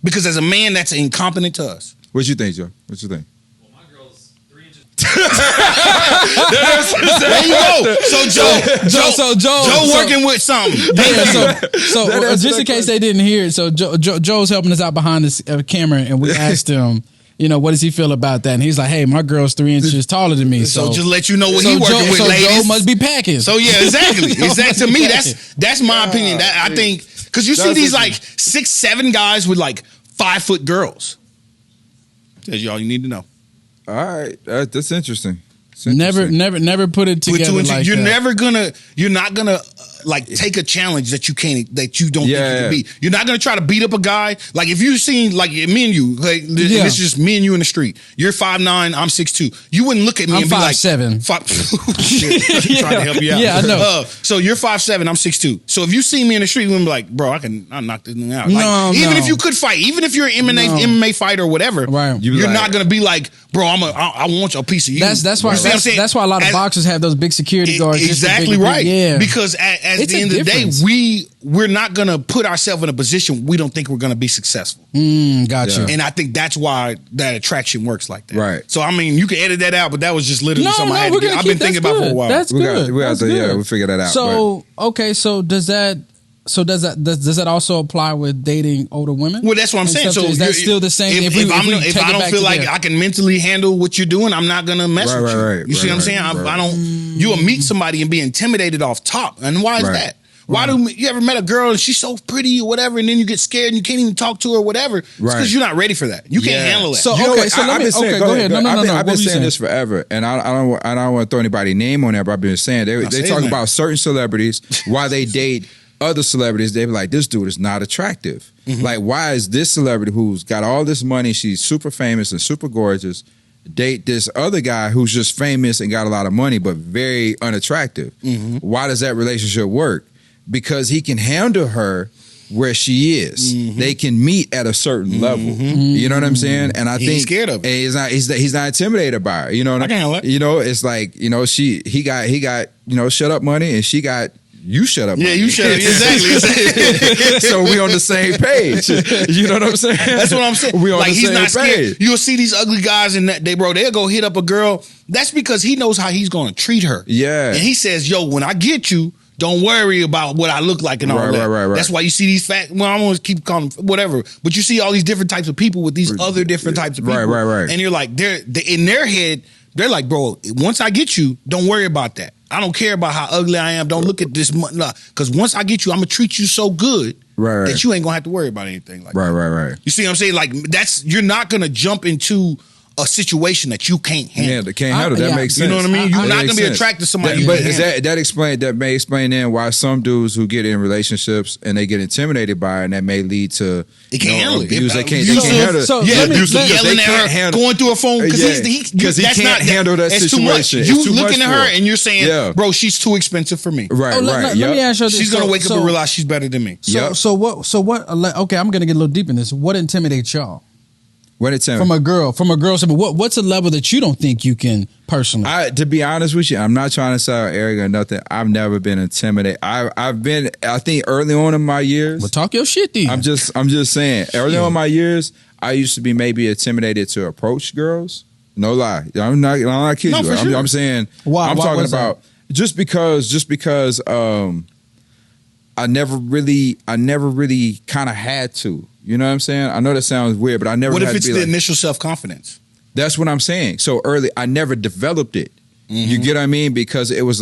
Because as a man, that's incompetent to us. What you think, Joe? What you think? Well, my girl's 3 inches. There you go. So Joe working with something. Yeah, so That answers just that in case they didn't hear it, so Joe's helping us out behind this camera, and we asked him, what does he feel about that? And he's like, hey, my girl's 3 inches taller than me. So So just let you know what so he working Joe, with, so ladies. Joe must be packing. So yeah, exactly. Joe must To be me, packing. that's my opinion. That I think because you see That's these what like 6'7" guys with like 5 foot girls. That's all you need to know. All right, that's interesting. It's Never interesting. put it With together two and two, like you're that. not gonna like take a challenge that you don't think you Yeah. can beat. You're not gonna try to beat up a guy. Like if you've seen like me and you, like this Yeah. is just me and you in the street. You're 5'9", I'm 6'2". You wouldn't look at me I'm and be like 5'7". Shit, I'm trying to help you out. Yeah, I know. So you're 5'7", I'm 6'2". So if you see me in the street, you would be like, bro, I'll knock this thing out. Like, No, even no. if you could fight, even if you're an MMA fighter or whatever, Right. You be you're like- not gonna be like, bro, I want a piece of you. That's why You see what I'm saying? that's why a lot of As- boxers have those big security guards. just to Exactly big- right. Yeah, Because at It's the a end of the day, difference. we're not gonna put ourselves in a position we don't think we're gonna be successful. got you. Yeah. And I think that's why that attraction works like that. Right. So I mean, you can edit that out, but that was just literally No, something I had we're to get. gonna I've been keep thinking that's about for a good. while. That's We got- good. we got That's to- yeah, good. we'll figure that out, So okay, so does that also apply with dating older women? Well, that's what I'm And saying. stuff? So is that you're- still the same? If, we if take I it don't back feel to like there? I can mentally handle what you're doing, I'm not gonna mess Right, with you. right, You see what I'm right, saying? right. I don't. You'll meet somebody and be intimidated off top, and why is Right. that? Why do you ever met a girl and she's so pretty or whatever, and then you get scared and you can't even talk to her or whatever? It's Right. because you're not ready for that. You can't Yeah. handle that. So- You know okay, what? so let I've me- been saying, okay, go ahead. No, I've been what were you saying saying? this forever, and I don't want to throw anybody name on there, but I've been saying they say talk it, man. about certain celebrities while they date other celebrities. They be like, this dude is not attractive. Mm-hmm. Like, why is this celebrity who's got all this money, she's super famous and super gorgeous, date this other guy who's just famous and got a lot of money but very unattractive? Mm-hmm. Why does that relationship work? Because he can handle her where she is. Mm-hmm. They can meet at a certain level. You know what I'm saying? And I He think ain't scared of it. and he's not intimidated by her. You know what I can handle it. You know, it's like, he got shut up money and she got you shut up. Yeah, on you me. shut up. Exactly. So we on the same page. You know what I'm saying? That's what I'm saying. We on like the he's same not scared. page. You'll see these ugly guys in that they'll go hit up a girl. That's because he knows how he's going to treat her. Yeah. And he says, "Yo, when I get you, don't worry about what I look like and all that." Right. That's why you see these fat. Well, I want to keep calling them whatever, but you see all these different types of people with these other different types of people. Right. And you're like, they're in their head. They're like, bro, once I get you, don't worry about that. I don't care about how ugly I am. Don't look at this. Because once I get you, I'm going to treat you so good that you ain't going to have to worry about anything like that. Right. You see what I'm saying? Like, you're not going to jump into a situation that you can't handle. Yeah, they can't handle. That makes sense. You know what I mean? You're not That going to be makes attracted to sense. somebody. But you can't handle. that may explain then why some dudes who get in relationships and they get intimidated by it, and that may lead to They can't handle it. abuse. They can't Abusive. handle it. So Yeah, let me- abusive, let- yelling they at can't her, handle- going through her phone because he can't handle that it's situation. Too much. It's too You looking much at for her him. and you're saying, bro, she's too expensive for me. Right. Let me ask you this. She's gonna wake up and realize she's better than me. So what? Okay, I'm gonna get a little deep in this. What intimidates y'all What it tell from me? a girl? What's a level that you don't think you can personally? To be honest with you, I'm not trying to sound arrogant or nothing. I've never been intimidated. I've been. I think early on in my years. Well, talk your shit, then. I'm just saying. Early on in my years, I used to be maybe intimidated to approach girls. No lie. I'm not kidding No, you. for sure. I'm saying. Why- I'm why talking was that? about just because. I never really kind of had to. You know what I'm saying? I know that sounds weird, but I never. What had if it's to be the like, initial self-confidence? That's what I'm saying. So early, I never developed it. You get what I mean? Because it was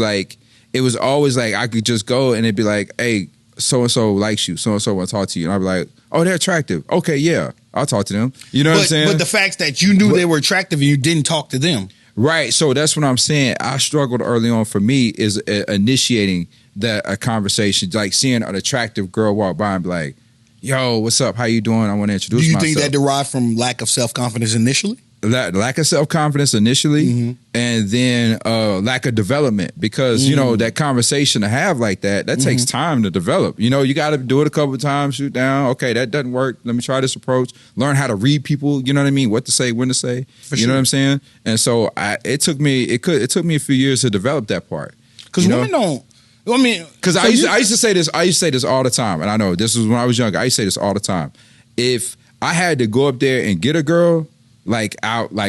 always like I could just go and it'd be like, hey, so and so likes you, so and so want to talk to you, and I'd be like, oh, they're attractive. Okay, yeah, I'll talk to them. You know what I'm saying? But the fact that you knew they were attractive and you didn't talk to them. Right. So that's what I'm saying. I struggled early on. For me, is initiating a conversation, like seeing an attractive girl walk by and be like, yo, what's up? How you doing? I want to introduce Do you myself. think that derived from lack of self-confidence initially? Lack of self-confidence initially, Mm-hmm. and then lack of development, because you know that conversation to have like that takes time to develop. You know, you got to do it a couple of times, shoot down. Okay, that doesn't work. Let me try this approach. Learn how to read people. You know what I mean? What to say, when to say. You know what I'm saying? And so it took me a few years to develop that part. Because women don't. I mean, Because I used to say this. I used to say this all the time, and I know this was when I was younger. I used to say this all the time. If I had to go up there and get a girl, like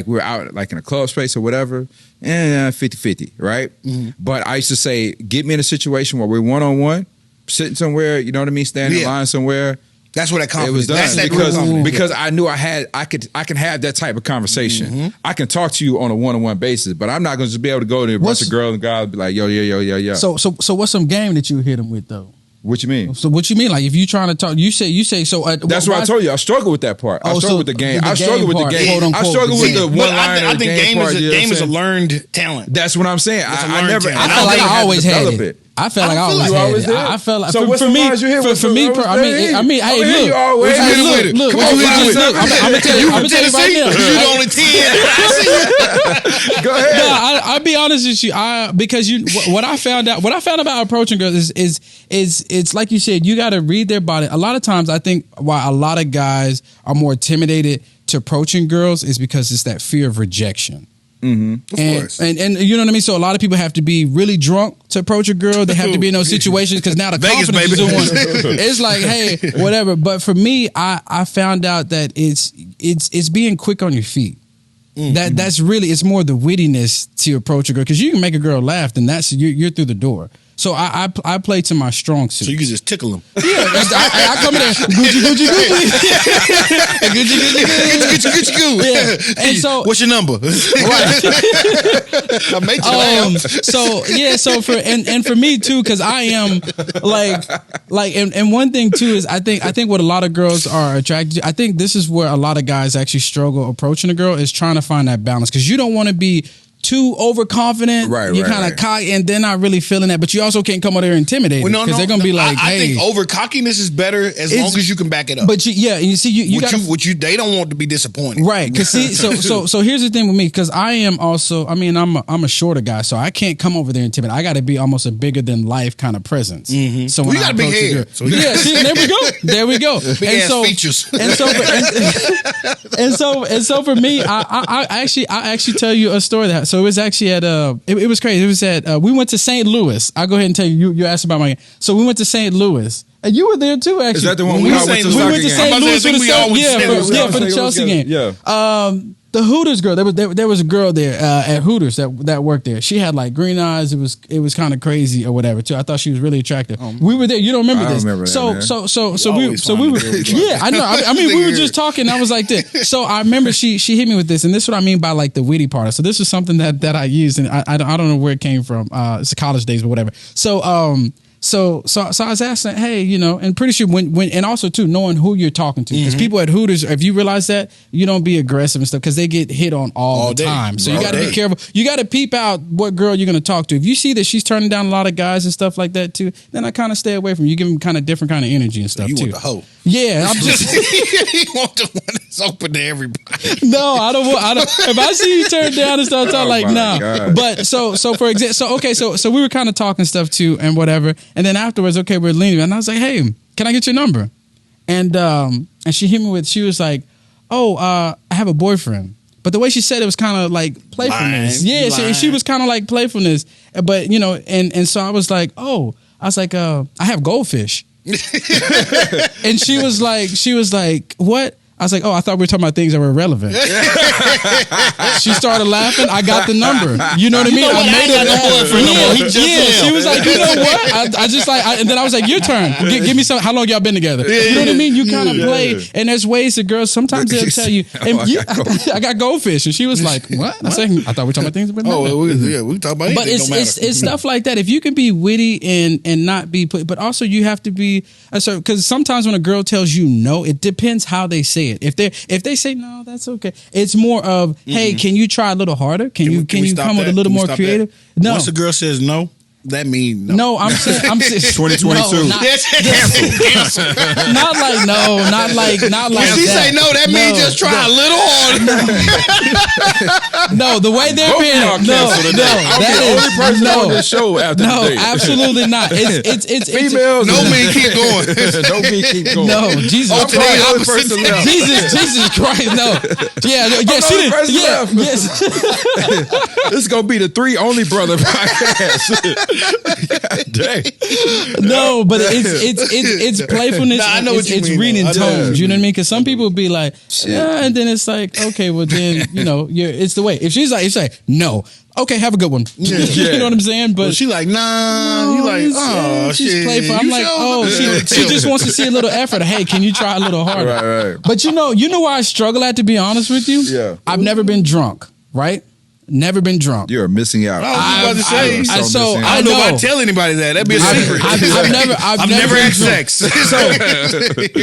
we're out like in a club space or whatever, 50-50, right? But I used to say, get me in a situation where we're one-on-one, sitting somewhere, you know what I mean, standing in line somewhere. that's where that It confidence. was done That's that real confidence. because I knew I can have that type of conversation. I can talk to you on a one-on-one basis, but I'm not going to just be able to go to a bunch of girls and guys and be like, yo, yeah. So what's some game that you hit them with though? What you mean? So what you mean? Like if you trying to talk, you say so. That's what I told you. I struggle with that part. I Oh, struggle so with the game. the I struggle with the game part, game. quote, I unquote, struggle the with the game. one But liner. I think game part, you know what I'm is a saying? learned talent. That's what I'm saying. a I learned never. talent. I felt like I always had develop it. I felt like I I feel always like had you always it. did? I felt like So what's for the me, lines you hit? for me, I mean, hey, look, Hit it with it. look, Come what on, you five, just look. seven. I'm gonna tell you right now. You the only 10. Go ahead. No, I'll be honest with you. Because what I found out about approaching girls is it's like you said, you got to read their body. A lot of times, I think why a lot of guys are more intimidated to approaching girls is because it's that fear of rejection. Of course. And you know what I mean. So a lot of people have to be really drunk to approach a girl. They have to be in those situations because now the Vegas, confidence baby. is the one. It's like, hey, whatever. But for me, I found out that it's being quick on your feet. That's really, it's more the wittiness to approach a girl, because you can make a girl laugh, then you're through the door. So I play to my strong suit. So you can just tickle them. Yeah, I come in there, Gucci. Gucci. Yeah. And so, what's your number? I make you laugh. So for me too, because I am and one thing too is I think what a lot of girls are attracted to, I think this is where a lot of guys actually struggle approaching a girl, is trying to find that balance, because you don't want to be too overconfident. You're kind of cocky and they're not really feeling that, but you also can't come out there intimidated, because they're gonna be like, I hey. think over cockiness is better as long as you can back it up. But you see, you got they don't want to be disappointed, right? Because see, so here's the thing with me, because I am also, I mean, I'm a shorter guy, so I can't come over there intimidated. I got to be almost a bigger than life kind of presence. So when you got a big head. So see, there we go. Big ass features. And so for me, I actually tell you a story that. So it was actually at it was crazy. It was at we went to St. Louis. I'll go ahead and tell you. You asked about my game. So we went to St. Louis. And you were there too, actually. Is that the one we we all went to the We soccer went to game? St. Louis for the for the St. Chelsea Louis game. Yeah. The Hooters girl. There was a girl there at Hooters that worked there. She had like green eyes. It was kind of crazy or whatever too. I thought she was really attractive. We were there. You don't remember I this? remember that, so man. we were. Yeah, I know. I mean, we were just talking. I was like this. So I remember she hit me with this, and this is what I mean by like the witty part. So this was something that I used, and I don't know where it came from. It's the college days, but whatever. So I was asking, hey, you know, and pretty sure when and also too knowing who you're talking to, because people at Hooters, if you realize that, you don't be aggressive and stuff because they get hit on all the time. So you got to be careful. You got to peep out what girl you're going to talk to. If you see that she's turning down a lot of guys and stuff like that too, then I kind of stay away from you. You give them kind of different kind of energy and stuff You too. want the hoe? Yeah, I'm just. You want the one that's open to everybody? No, I don't. If I see you turn down and start talking, like, my nah. God. But so for example, so we were kind of talking stuff too and whatever, and then afterwards, okay, we're leaving, and I was like, hey, can I get your number? And she hit me with, she was like, oh, I have a boyfriend. But the way she said it was kind of like playfulness. Lying. She was kind of like playfulness. But you know, and so I was like, I have goldfish. And she was like, what? I was like, oh, I thought we were talking about things that were relevant. She started laughing. I got the number. You know what I mean? I made it laugh. She was like, you know what? I just like, and then I was like, your turn. Give me some. How long y'all been together? You know what I mean? You kind of play, and there's ways that girls sometimes they'll tell you, I got goldfish, and she was like, what? I said, I thought we were talking about things that were relevant. We can talk about anything. But it's stuff like that. If you can be witty and not be, but also you have to be, because sometimes when a girl tells you no, it depends how they say it. If they say no, that's okay. It's more of, hey, can you try a little harder? Can you come with a little more creative? No. Once a girl says no, that means no. No, I'm saying 2022. No, Cancel. not like no, not like When she that. say no, that means just try a little harder. No, the way they're being y'all no, cancel today. I'm that the only is person no, on this show after no, today. absolutely not. It's Females. No me keep going. No me keep going. No, Jesus. I'm today the only opposite. person left. Jesus Christ, no. Yeah, the only person left. yes. This is gonna be the three only brother podcast. Dang. No, but it's playfulness. Nah, I know what you it's mean, reading though. I know. tones. You know what I mean? Because some people will be like, yeah, and then it's like, okay, well then it's the way. If she's like, no, okay, have a good one. You know what I'm saying? But She like, nah. You like, oh, she's shit. playful. I'm You like, sure? oh, she just wants to see a little effort. Hey, can you try a little harder? Right. But you know where I struggle at, to be honest with you? Yeah. I've never been drunk, right? Never been drunk. You're missing out. I was about to say. I I don't know if I tell anybody that. That'd be a secret. I've never had been drunk. sex.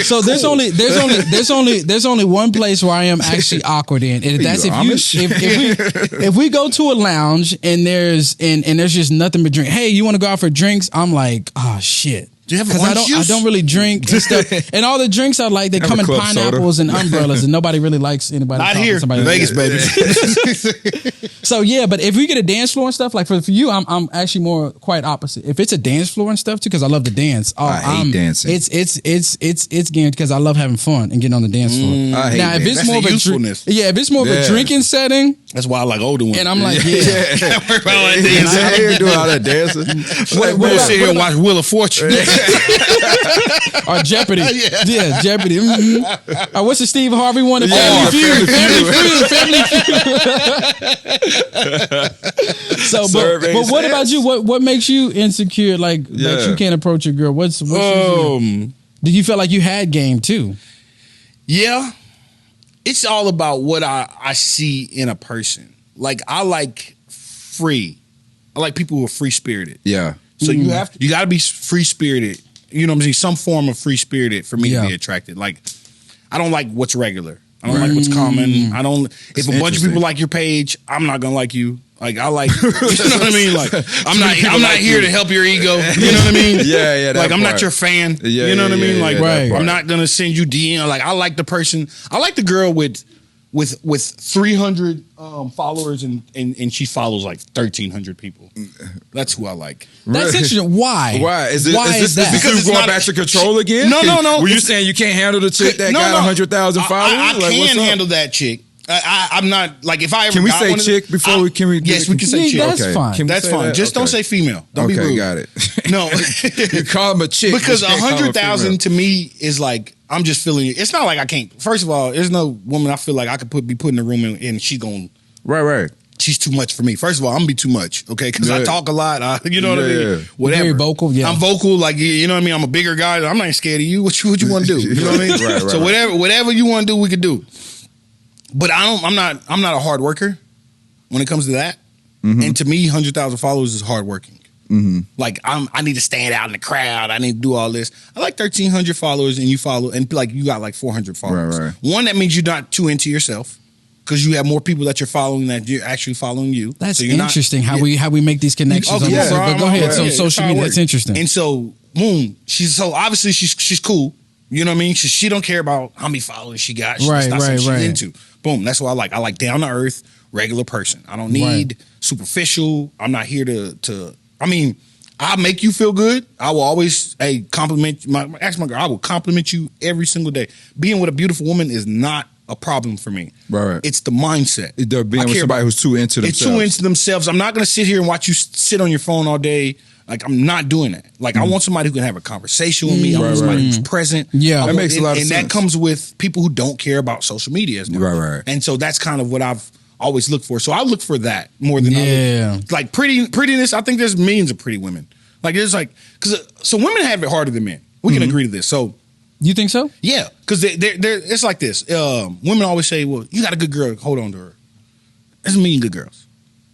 So there's only one place where I am actually awkward in, and that's if we go to a lounge and there's just nothing but drink. Hey, you want to go out for drinks? I'm like, oh shit. Do you have Because orange I juice? don't really drink and stuff, and all the drinks I like, they Have come a in club pineapples and umbrellas, and nobody really likes anybody. Not talking here. to somebody In like Vegas, that. baby. So yeah, but if we get a dance floor and stuff, like for you, I'm actually more quite opposite. If it's a dance floor and stuff too, because I love to dance. Oh, I hate dancing. It's game because I love having fun and getting on the dance floor. I hate Now, if dancing. it's That's more of the a usefulness. if it's more of a drinking setting, That's why I like older ones. and I'm like, yeah. Can't worry about all that Yeah, dancing. I hear doing all that dancing. What We'll about- sit here and watch Wheel of Fortune. Or Jeopardy. Yeah, Jeopardy. Mm-hmm. What's the Steve Harvey one? The Yeah, Family Feud. So, Survey but what says. about you? What makes you insecure? Like that Yeah. you can't approach a girl? What's did you feel like you had game too? Yeah. It's all about what I see in a person. Like, I like free. I like people who are free spirited. Yeah. So you got to be free spirited. You know what I'm saying? Some form of free spirited for me to Yeah. be attracted. Like, I don't like what's regular. I don't like what's common. I don't. If a bunch of interesting. people like your page, I'm not gonna like you. Like, I like. You know what I mean? Like, I'm not here to help your ego. You know what I mean? Yeah, that Like, I'm part. not your fan. Yeah, you know what I yeah, mean? yeah, Like, yeah, that Right. part. I'm not gonna send you DM. Like, I like the person. I like the girl with 300 followers and she follows like 1,300 people. That's who I like. That's Really? interesting. Why? Why is this? Why is that? this Because you it's going not- back to control again? No. Were you saying you can't handle the chick that got 100,000 followers? I Like, what's can up? handle that chick. I'm not like if I ever Can we got say one of chick them, before we can we? Yes, we can say Yeah, chick. that's Okay. fine. Can we That's say fine. that? Just don't Okay. say female. Don't be Okay, rude. got it. No, You call him a chick because but you can't call him a 100,000 female. to me is like I'm just feeling it. It's not like I can't. First of all, there's no woman I feel like I could be put in the room and she's going. Right. She's too much for me. First of all, I'm gonna be too much, okay? Because I Yeah. talk a lot. You know what I Yeah, mean? yeah. Whatever. Very vocal, yeah. I'm vocal, like you know what I mean. I'm a bigger guy. I'm not scared of you. What you want to do? You know what I mean? Right, so whatever you want to do, we could do. But I'm not a hard worker when it comes to that. And to me, 100,000 followers is hard working. Like I need to stand out in the crowd. I need to do all this. I like 1,300 followers, and you follow, and like you got like 400 followers. Right. One, that means you're not too into yourself because you have more people that you're following that you're actually following you. That's So you're not- interesting how we make these connections. Okay, on yeah, this. bro, But go I'm- ahead. yeah, So that's social how it media. works. That's interesting. And so, boom, she's obviously she's cool. You know what I mean? She don't care about how many followers she got. That's not something she's into. Boom. That's what I like. I like down to earth, regular person. I don't need superficial. I'm not here to. I mean, I'll make you feel good. I will always compliment ask my girl. I will compliment you every single day. Being with a beautiful woman is not a problem for me. Right. It's the mindset. They're being I with care somebody about- who's too into They're themselves. too into themselves. I'm not going to sit here and watch you sit on your phone all day. Like, I'm not doing that. Like, I want somebody who can have a conversation with me. I want somebody who's present. Yeah. That makes a lot of and sense. that comes with people who don't care about social media as much. Right. And so that's kind of what I've always looked for. So I look for that more than Yeah. like prettiness. I think there's millions of pretty women. Like, there's like, so women have it harder than men. We can agree to this. So, You think so? yeah, because they're it's like this. Women always say, well, you got a good girl, hold on to her. There's a million good girls.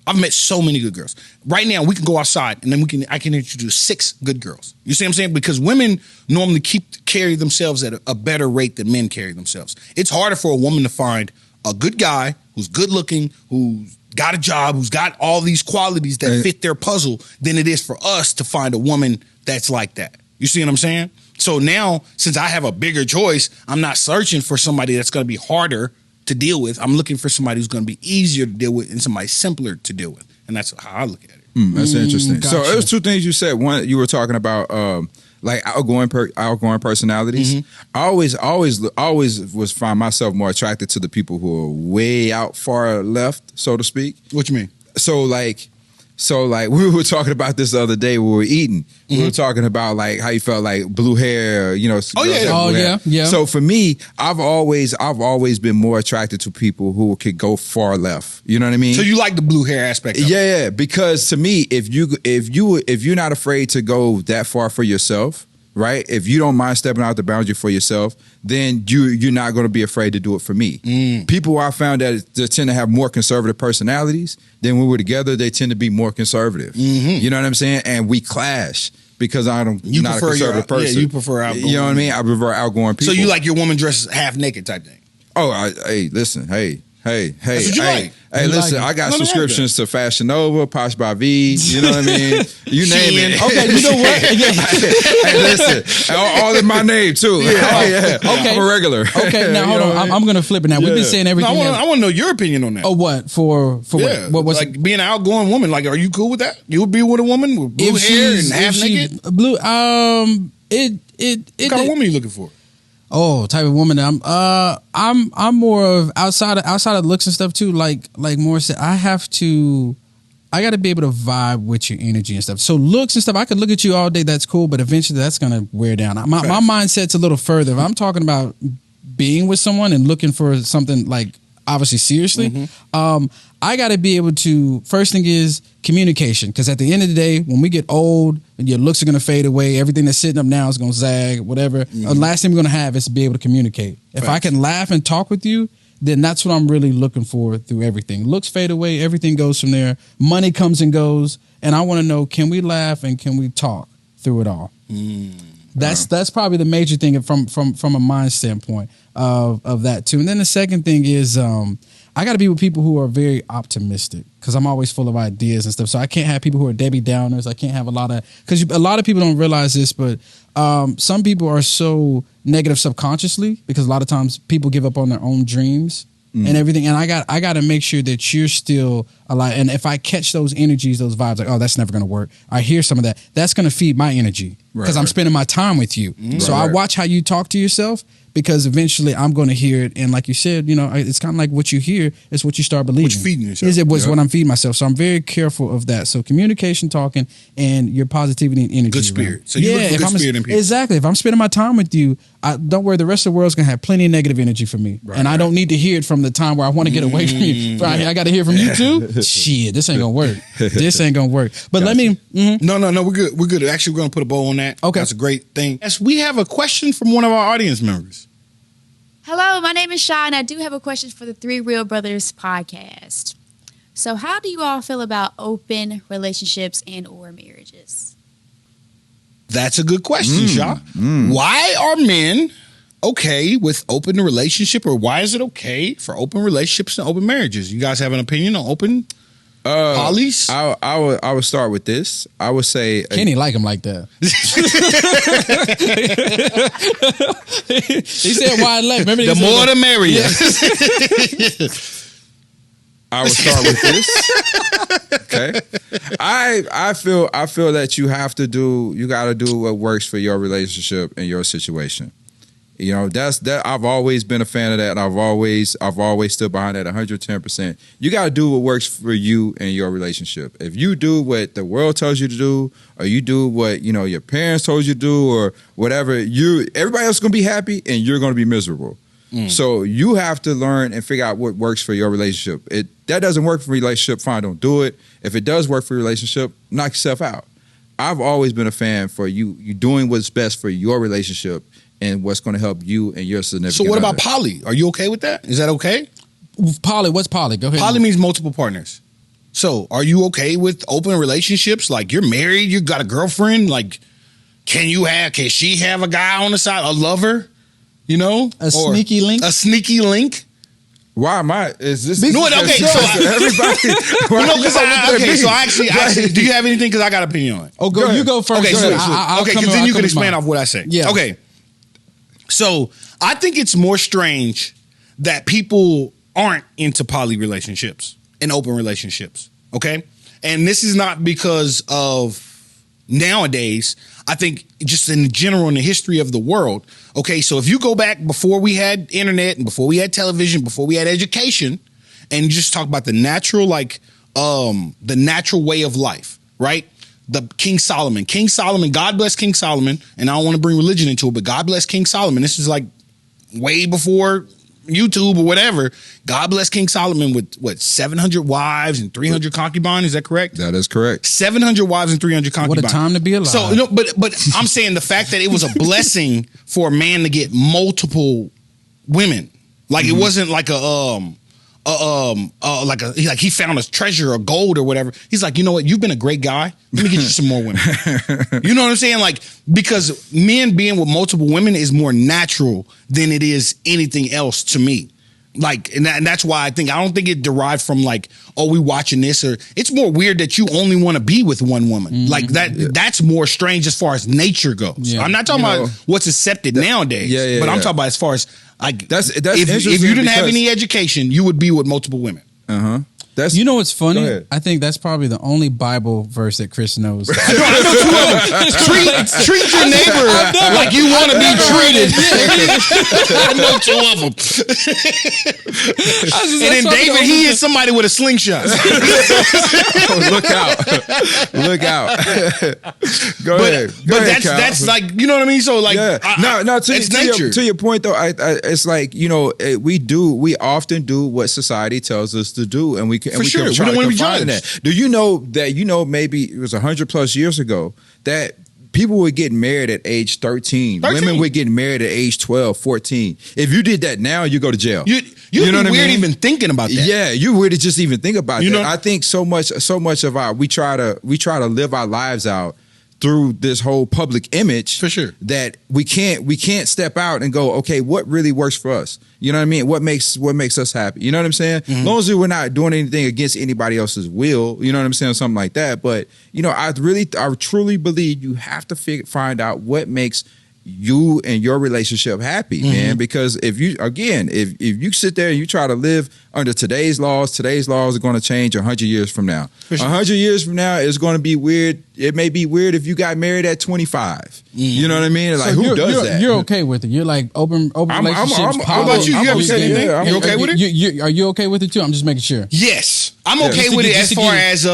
I've met so many good girls. Right now, we can go outside and then I can introduce 6 good girls. You see what I'm saying? Because women normally carry themselves at a better rate than men carry themselves. It's harder for a woman to find a good guy who's good looking, who's got a job, who's got all these qualities that fit their puzzle than it is for us to find a woman that's like that. You see what I'm saying? So now, since I have a bigger choice, I'm not searching for somebody that's going to be harder to deal with. I'm looking for somebody who's going to be easier to deal with and somebody simpler to deal with. And that's how I look at it. That's interesting. So gotcha. it was 2 things you said. One, you were talking about like outgoing personalities. I always was find myself more attracted to the people who are way out far left, so to speak. What you mean? So like we were talking about this the other day when we were eating. We were talking about like how you felt like blue hair, you know. Oh, yeah. girls have Oh, blue hair. yeah. So for me, I've always been more attracted to people who could go far left. You know what I mean? So you like the blue hair aspect of it? Yeah, because to me, if you're not afraid to go that far for yourself, right? If you don't mind stepping out the boundary for yourself, then you're not going to be afraid to do it for me. People I found that tend to have more conservative personalities. Then when we're together, they tend to be more conservative. You know what I'm saying? And we clash because I'm You not a prefer conservative person. Yeah, you prefer outgoing. You know what I mean? I prefer outgoing people. So you like your woman dressed half naked type thing? Oh, hey, listen, hey. That's what you like. Hey, You listen, like it. I got Let me have subscriptions to Fashion Nova, Posh by V, you know what I mean? You name Shein. it. Okay, you know what? Hey, listen, all in my name too. Yeah. Okay. I'm a regular. Okay, now You hold know on. what I mean? I'm going to flip it now. We've been Yeah. saying No, everything. I want to know your opinion on that. Oh, what for? yeah, What's like being an outgoing woman. Like, are you cool with that? You would be with a woman with blue hair and half naked? blue? What kind of It. woman are you looking for? Oh, type of woman. I'm more of outside of looks and stuff too. Like more. I got to be able to vibe with your energy and stuff. So looks and stuff, I could look at you all day. That's cool, but eventually that's gonna wear down. My mindset's a little further. If I'm talking about being with someone and looking for something like obviously seriously, I got to be able to. First thing is communication, because at the end of the day, when we get old, your looks are gonna fade away. Everything that's sitting up now is gonna zag. Whatever. The last thing we're gonna have is to be able to communicate. If I can laugh and talk with you, then that's what I'm really looking for through everything. Looks fade away, everything goes from there. Money comes and goes, and I want to know: can we laugh and can we talk through it all? That's probably the major thing from a mind standpoint of that too. And then the second thing is I got to be with people who are very optimistic, because I'm always full of ideas and stuff. So I can't have people who are Debbie Downers. I can't have because a lot of people don't realize this, but some people are so negative subconsciously, because a lot of times people give up on their own dreams and everything. And I got to make sure that you're still alive. And if I catch those energies, those vibes, like, oh, that's never going to work. I hear some of that. That's going to feed my energy because I'm spending my time with you. So I watch how you talk to yourself, because eventually I'm going to hear it. And like you said, you know, it's kind of like what you hear is what you start believing. What you're feeding yourself. Is it was what I'm feeding myself. So I'm very careful of that. So communication, talking, and your positivity and energy. Good spirit. Around. So you look for good spirit in people. Exactly. If I'm spending my time with you, don't worry, the rest of the world's going to have plenty of negative energy for me. And I don't need to hear it from the time where I want to get away from you. I got to hear from you too? Shit, this ain't going to work. This ain't going to work. But let me... No, we're good. We're good. Actually, we're going to put a bow on that. Okay. That's a great thing. Yes, we have a question from one of our audience members. Hello, my name is Shaw, and I do have a question for the Three Real Brothers podcast. So how do you all feel about open relationships and or marriages? That's a good question, Shaw. Why are men okay with open relationship, or why is it okay for open relationships and open marriages? You guys have an opinion on open polys? I would start with this. I would say Kenny like him like that. He said why left. Remember the more the merrier. I would start with this. Okay. I feel that you got to do what works for your relationship and your situation. You know, that's I've always been a fan of that, and I've always stood behind that 110%. You got to do what works for you and your relationship. If you do what the world tells you to do, or you do what, you know, your parents told you to do, or whatever, everybody else is going to be happy and you're going to be miserable. So you have to learn and figure out what works for your relationship. That doesn't work for a relationship, fine, don't do it. If it does work for your relationship, knock yourself out. I've always been a fan for you doing what's best for your relationship and what's going to help you and your significant So what about other. poly? Are you okay with that? Is that okay? Poly, what's poly? Go ahead. Poly means multiple partners. So are you okay with open relationships? Like, you're married, you got a girlfriend. Like, can she have a guy on the side, a lover? You know? Sneaky link? A sneaky link? Why am I? Is this? No, okay, so everybody. so actually, do you have anything? Because I got an opinion on it. Oh, go. You go first. Okay, Go so, ahead. I'll okay, come because in- then I'll you come can with expand mine. off what I say. Yeah. Okay. So I think it's more strange that people aren't into poly relationships and open relationships. Okay, and this is not because of nowadays. I think just in general in the history of the world. Okay, so if you go back before we had internet and before we had television, before we had education, and you just talk about the natural, the natural way of life, right? The King Solomon, God bless King Solomon. And I don't want to bring religion into it, but God bless King Solomon. This is like way before YouTube or whatever. God bless King Solomon with 700 wives and 300 concubines. Is that correct? That is correct. 700 wives and 300 concubines. What a time to be alive. So, no, but I'm saying the fact that it was a blessing for a man to get multiple women. Like, it wasn't like like he found a treasure or gold or whatever. He's like, you know what? You've been a great guy. Let me get you some more women. You know what I'm saying? Like, because men being with multiple women is more natural than it is anything else to me. Like, and that's why I don't think it derived from like, oh, we watching this, or it's more weird that you only want to be with one woman. Like that's more strange as far as nature goes. Yeah. I'm not talking about what's accepted nowadays, but I'm talking about as far as like, That's if interesting you didn't have because- any education, you would be with multiple women. That's You know what's Go funny? ahead. I think that's probably the only Bible verse that Chris knows. Treat your neighbor like you want to be treated. I know two of them. And then David, he is somebody with a slingshot. look out. Go ahead. Go But ahead, Kyle. that's like, you know what I mean? So like, Yeah. it's nature. To your point though, it's like, you know, we often do what society tells us to do, and we can For sure. can We try don't to wanna be confine in judged. that. Do you know that maybe it was 100+ years ago that people would get married at age 13. 13. Women would get married at age 12, 14. If you did that now, you go to jail. You'd know be what I weird mean? even thinking about that. Yeah, you would just even think about You that. know- I think so much of we try to live our lives out through this whole public image, For sure. that we can't step out and go, okay, what really works for us? You know what I mean? What makes us happy? You know what I'm saying? Mm-hmm. As long as we're not doing anything against anybody else's will, you know what I'm saying? Something like that. But you know, I truly believe you have to find out what makes you and your relationship happy, man. Because if you sit there and you try to live under today's laws are going to change 100 years from now. 100 years from now, it's going to be weird. It may be weird if you got married at 25. You know what I mean? Like, who does that? You're okay with it. You're like open relationships. How about you? You ever said anything? Yeah, you okay with it? Are you okay with it too? I'm just making sure. Yes, I'm okay with it as far as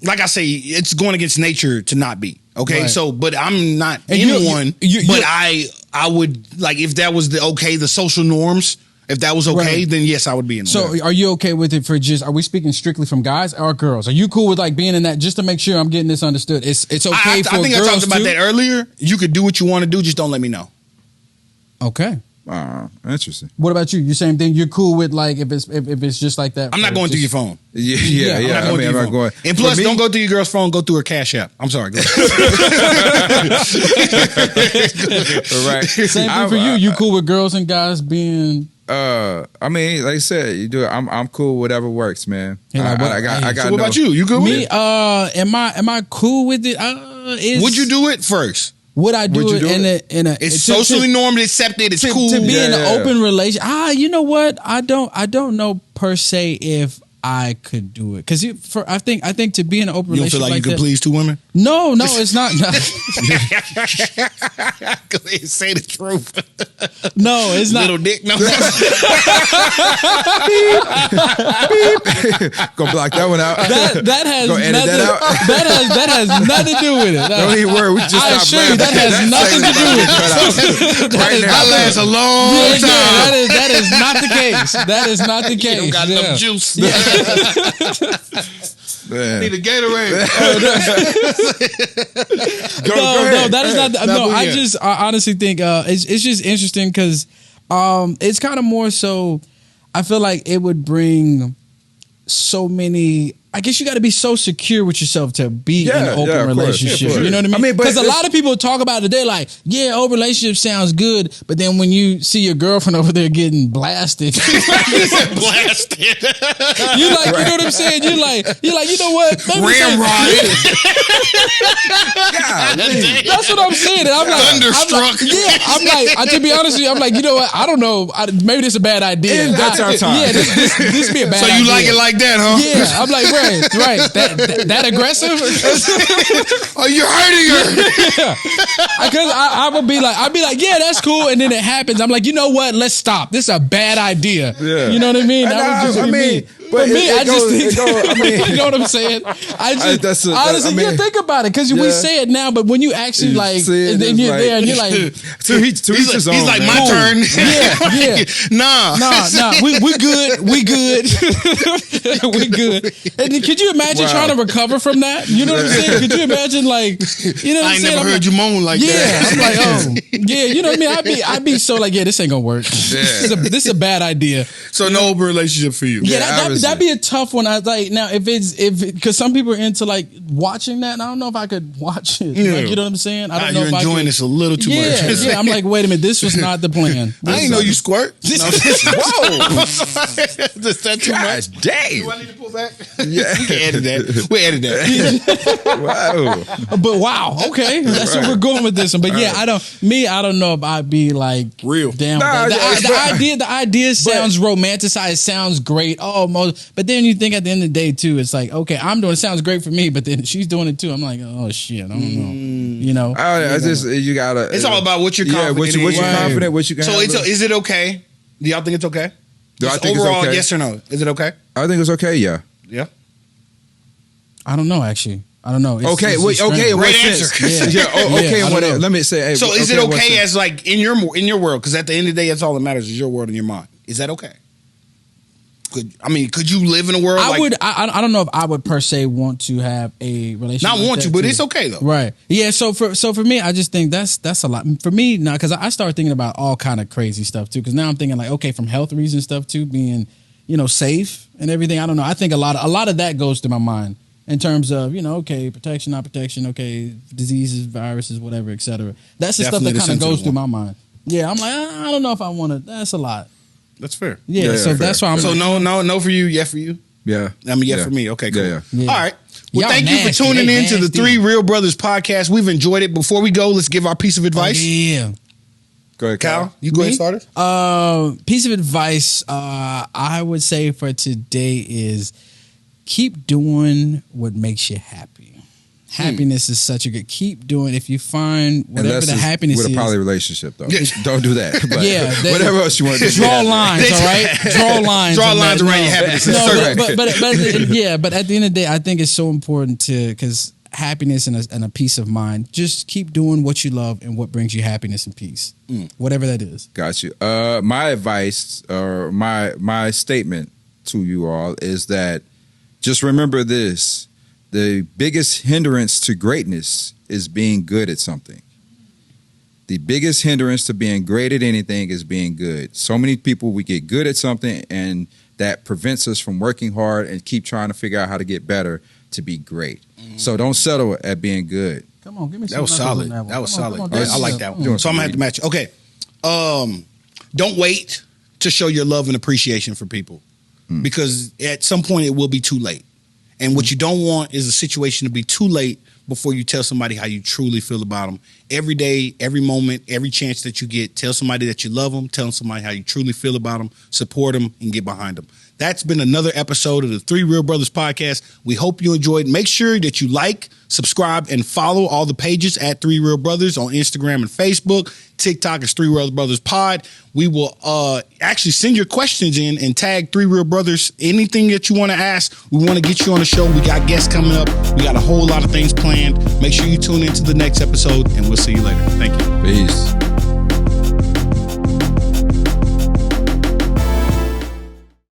like I say, it's going against nature to not be. Okay, Right. so but I'm not And anyone. you- But I would like if that was the social norms. If that was okay, Right. then yes, I would be in. So are you okay with it for just, are we speaking strictly from guys or girls? Are you cool with like being in that, just to make sure I'm getting this understood? It's okay I for think girls I talked about too? that earlier. You could do what you want to do, just don't let me know. Okay. Interesting. What about you? You same thing? You're cool with like if it's just like that? I'm not going through your phone. Yeah. I'm not going through your phone. going. And plus, For me- don't go through your girl's phone. Go through her Cash App. I'm sorry. Go ahead. Right. Same thing for you. You cool with girls and guys being? I mean, like I said, you do it. I'm cool. Whatever works, man. Yeah, like, I got. So what about you? You good with Me? it? Am I cool with it? Would you do it first? Would I do Would you it do in a? It's socially normed, accepted. It's cool. to be in Yeah. an open relation. You know what? I don't know per se if I could do it because I think to be in an open You don't feel relationship like you could that, please two women? No, it's not. No, Go ahead, say the truth. no, it's not. Little dick. No. Go block that one out. That has Go edit nothing. that out. That has nothing to do with it. Don't even worry. We just I stopped assure you that has nothing to do with it. Right now. That lasts a long Yeah, time. that is not the case. That is not the case. You don't got Yeah. enough juice. Man. Need a Gatorade. Go No, ahead. that is not. No, I yeah. honestly think it's just interesting because it's kind of more so. I feel like it would bring so many. I guess you got to be so secure with yourself to be in an open of course. relationship. Yeah, of course. You know what I mean? I mean, but because a it's- lot of people talk about it today, like, yeah, open relationship sounds good, but then when you see your girlfriend over there getting blasted, Blasted. you like, you know what I'm saying? You're like, you know what? Maybe Ramrod. That's what I'm saying. And I'm like, Thunderstruck. I'm like, to be honest with you, I'm like, you know what? I don't know. Maybe this is a bad idea. That's our time. Yeah, this be a bad So idea. you like it like that, huh? Yeah, I'm like, right. That aggressive? Oh, you're hurting her. Because I would be like, I'd be like, yeah, that's cool. And then it happens. I'm like, you know what? Let's stop. This is a bad idea. Yeah. You know what I mean? And That would just I be mean, me. but For me, it I just goes- think, it goes- I mean- you know what I'm saying? that's honestly, I mean, you think about it because we yeah. say it now, but when you actually You like, see it, and then it's you're like- there and you're like, to each his own, He's like, man. my turn. yeah. Nah. Nah, we good. We good. We good. And then could you imagine Wow. trying to recover from that? You know what I'm saying? Could you imagine like, you know what I I'm ain't saying? never I'm heard like, you moan like yeah, that. I'm like, oh, yeah, you know what I mean? I'd be so like, yeah, this ain't gonna work. This is a bad idea. So no open relationship for you. Yeah, obviously. that'd be a tough one. I like now because some people are into like watching that, and I don't know if I could watch it. Yeah. Like, you know what I'm saying? I don't know You're if I enjoying could. this a little too Yeah, much. yeah. I'm like, wait a minute, this was not the plan. I ain't know you squirt. No. Whoa. Is that too God much? damn. Do I need to pull back? Yeah. We can edit that. We edit that. Wow. But wow, okay, that's where we're going with this one. But yeah, I don't know if I'd be like Real. down. Nah, with that. yeah, The idea sounds romanticized, sounds great. But then you think at the end of the day too, it's like, okay, I'm doing it, sounds great for me, but then she's doing it too. I'm like, oh shit, I don't know. You know, I just you gotta. It's all about what you're confident what you're in. confident, what you can. So handle. is it okay? Do y'all think it's okay? Do I Just think it's overall, okay? yes or no? Is it okay? I think it's okay. Yeah. Yeah. I don't know actually. I don't know. Okay. Wait. Okay. In what Great sense? answer. Yeah. Yeah. Oh, okay. Yeah, I what? don't know. Let me say. Hey, So is it in what okay sense? as like in your world? Because at the end of the day, that's all that matters is your world and your mind. Is that okay? Could you live in a world? I like, would. I don't know if I would per se want to have a relationship. not like want that to, but too. it's okay though. Right. Yeah. So for me, I just think that's a lot for me now because I started thinking about all kind of crazy stuff too. Because now I'm thinking like, okay, from health reasons stuff too, being safe and everything. I don't know. I think a lot of that goes through my mind in terms of okay, protection, not protection, okay, diseases, viruses, whatever, etc. That's the Definitely the stuff that kind of goes sensitive through my mind. Yeah, I'm like, I don't know if I want to. That's a lot. That's fair. Yeah. Yeah, So fair. that's why I'm. So like, no for you, yeah for you. Yeah. I mean, yeah Yeah. for me. Okay, cool. Yeah, yeah. All right. Well, Y'all thank you for nasty. tuning They in to the nasty. Three Real Brothers podcast. We've enjoyed it. Before we go, let's give our piece of advice. yeah. Go ahead, Kyle, Kyle. you go ahead and start it. Piece of advice I would say for today is keep doing what makes you happy. Happiness is such a good. Keep doing. If you find whatever Unless the it's happiness with a is, poly relationship, though. Yeah. Don't do that. But Yeah, whatever else you want to do. draw lines. All right, draw lines. Draw on lines that. around No. your happiness. No, but at the end of the day, I think it's so important to because happiness and a peace of mind. Just keep doing what you love and what brings you happiness and peace, whatever that is. Got you. My advice or my statement to you all is that just remember this. The biggest hindrance to greatness is being good at something. The biggest hindrance to being great at anything is being good. So many people, we get good at something and that prevents us from working hard and keep trying to figure out how to get better to be great. So don't settle at being good. Come on, give me. That was solid. That was solid. I like that one. Doing So I'm gonna have to match. Okay. Don't wait to show your love and appreciation for people because at some point it will be too late. And what you don't want is a situation to be too late before you tell somebody how you truly feel about them. Every day, every moment, every chance that you get, tell somebody that you love them, tell somebody how you truly feel about them, support them, and get behind them. That's been another episode of the Three Real Brothers podcast. We hope you enjoyed. Make sure that you like, subscribe, and follow all the pages at Three Real Brothers on Instagram and Facebook. TikTok is Three Real Brothers Pod. We will actually send your questions in and tag Three Real Brothers. Anything that you want to ask, we want to get you on the show. We got guests coming up. We got a whole lot of things planned. Make sure you tune into the next episode, and we'll see you later. Thank you. Peace.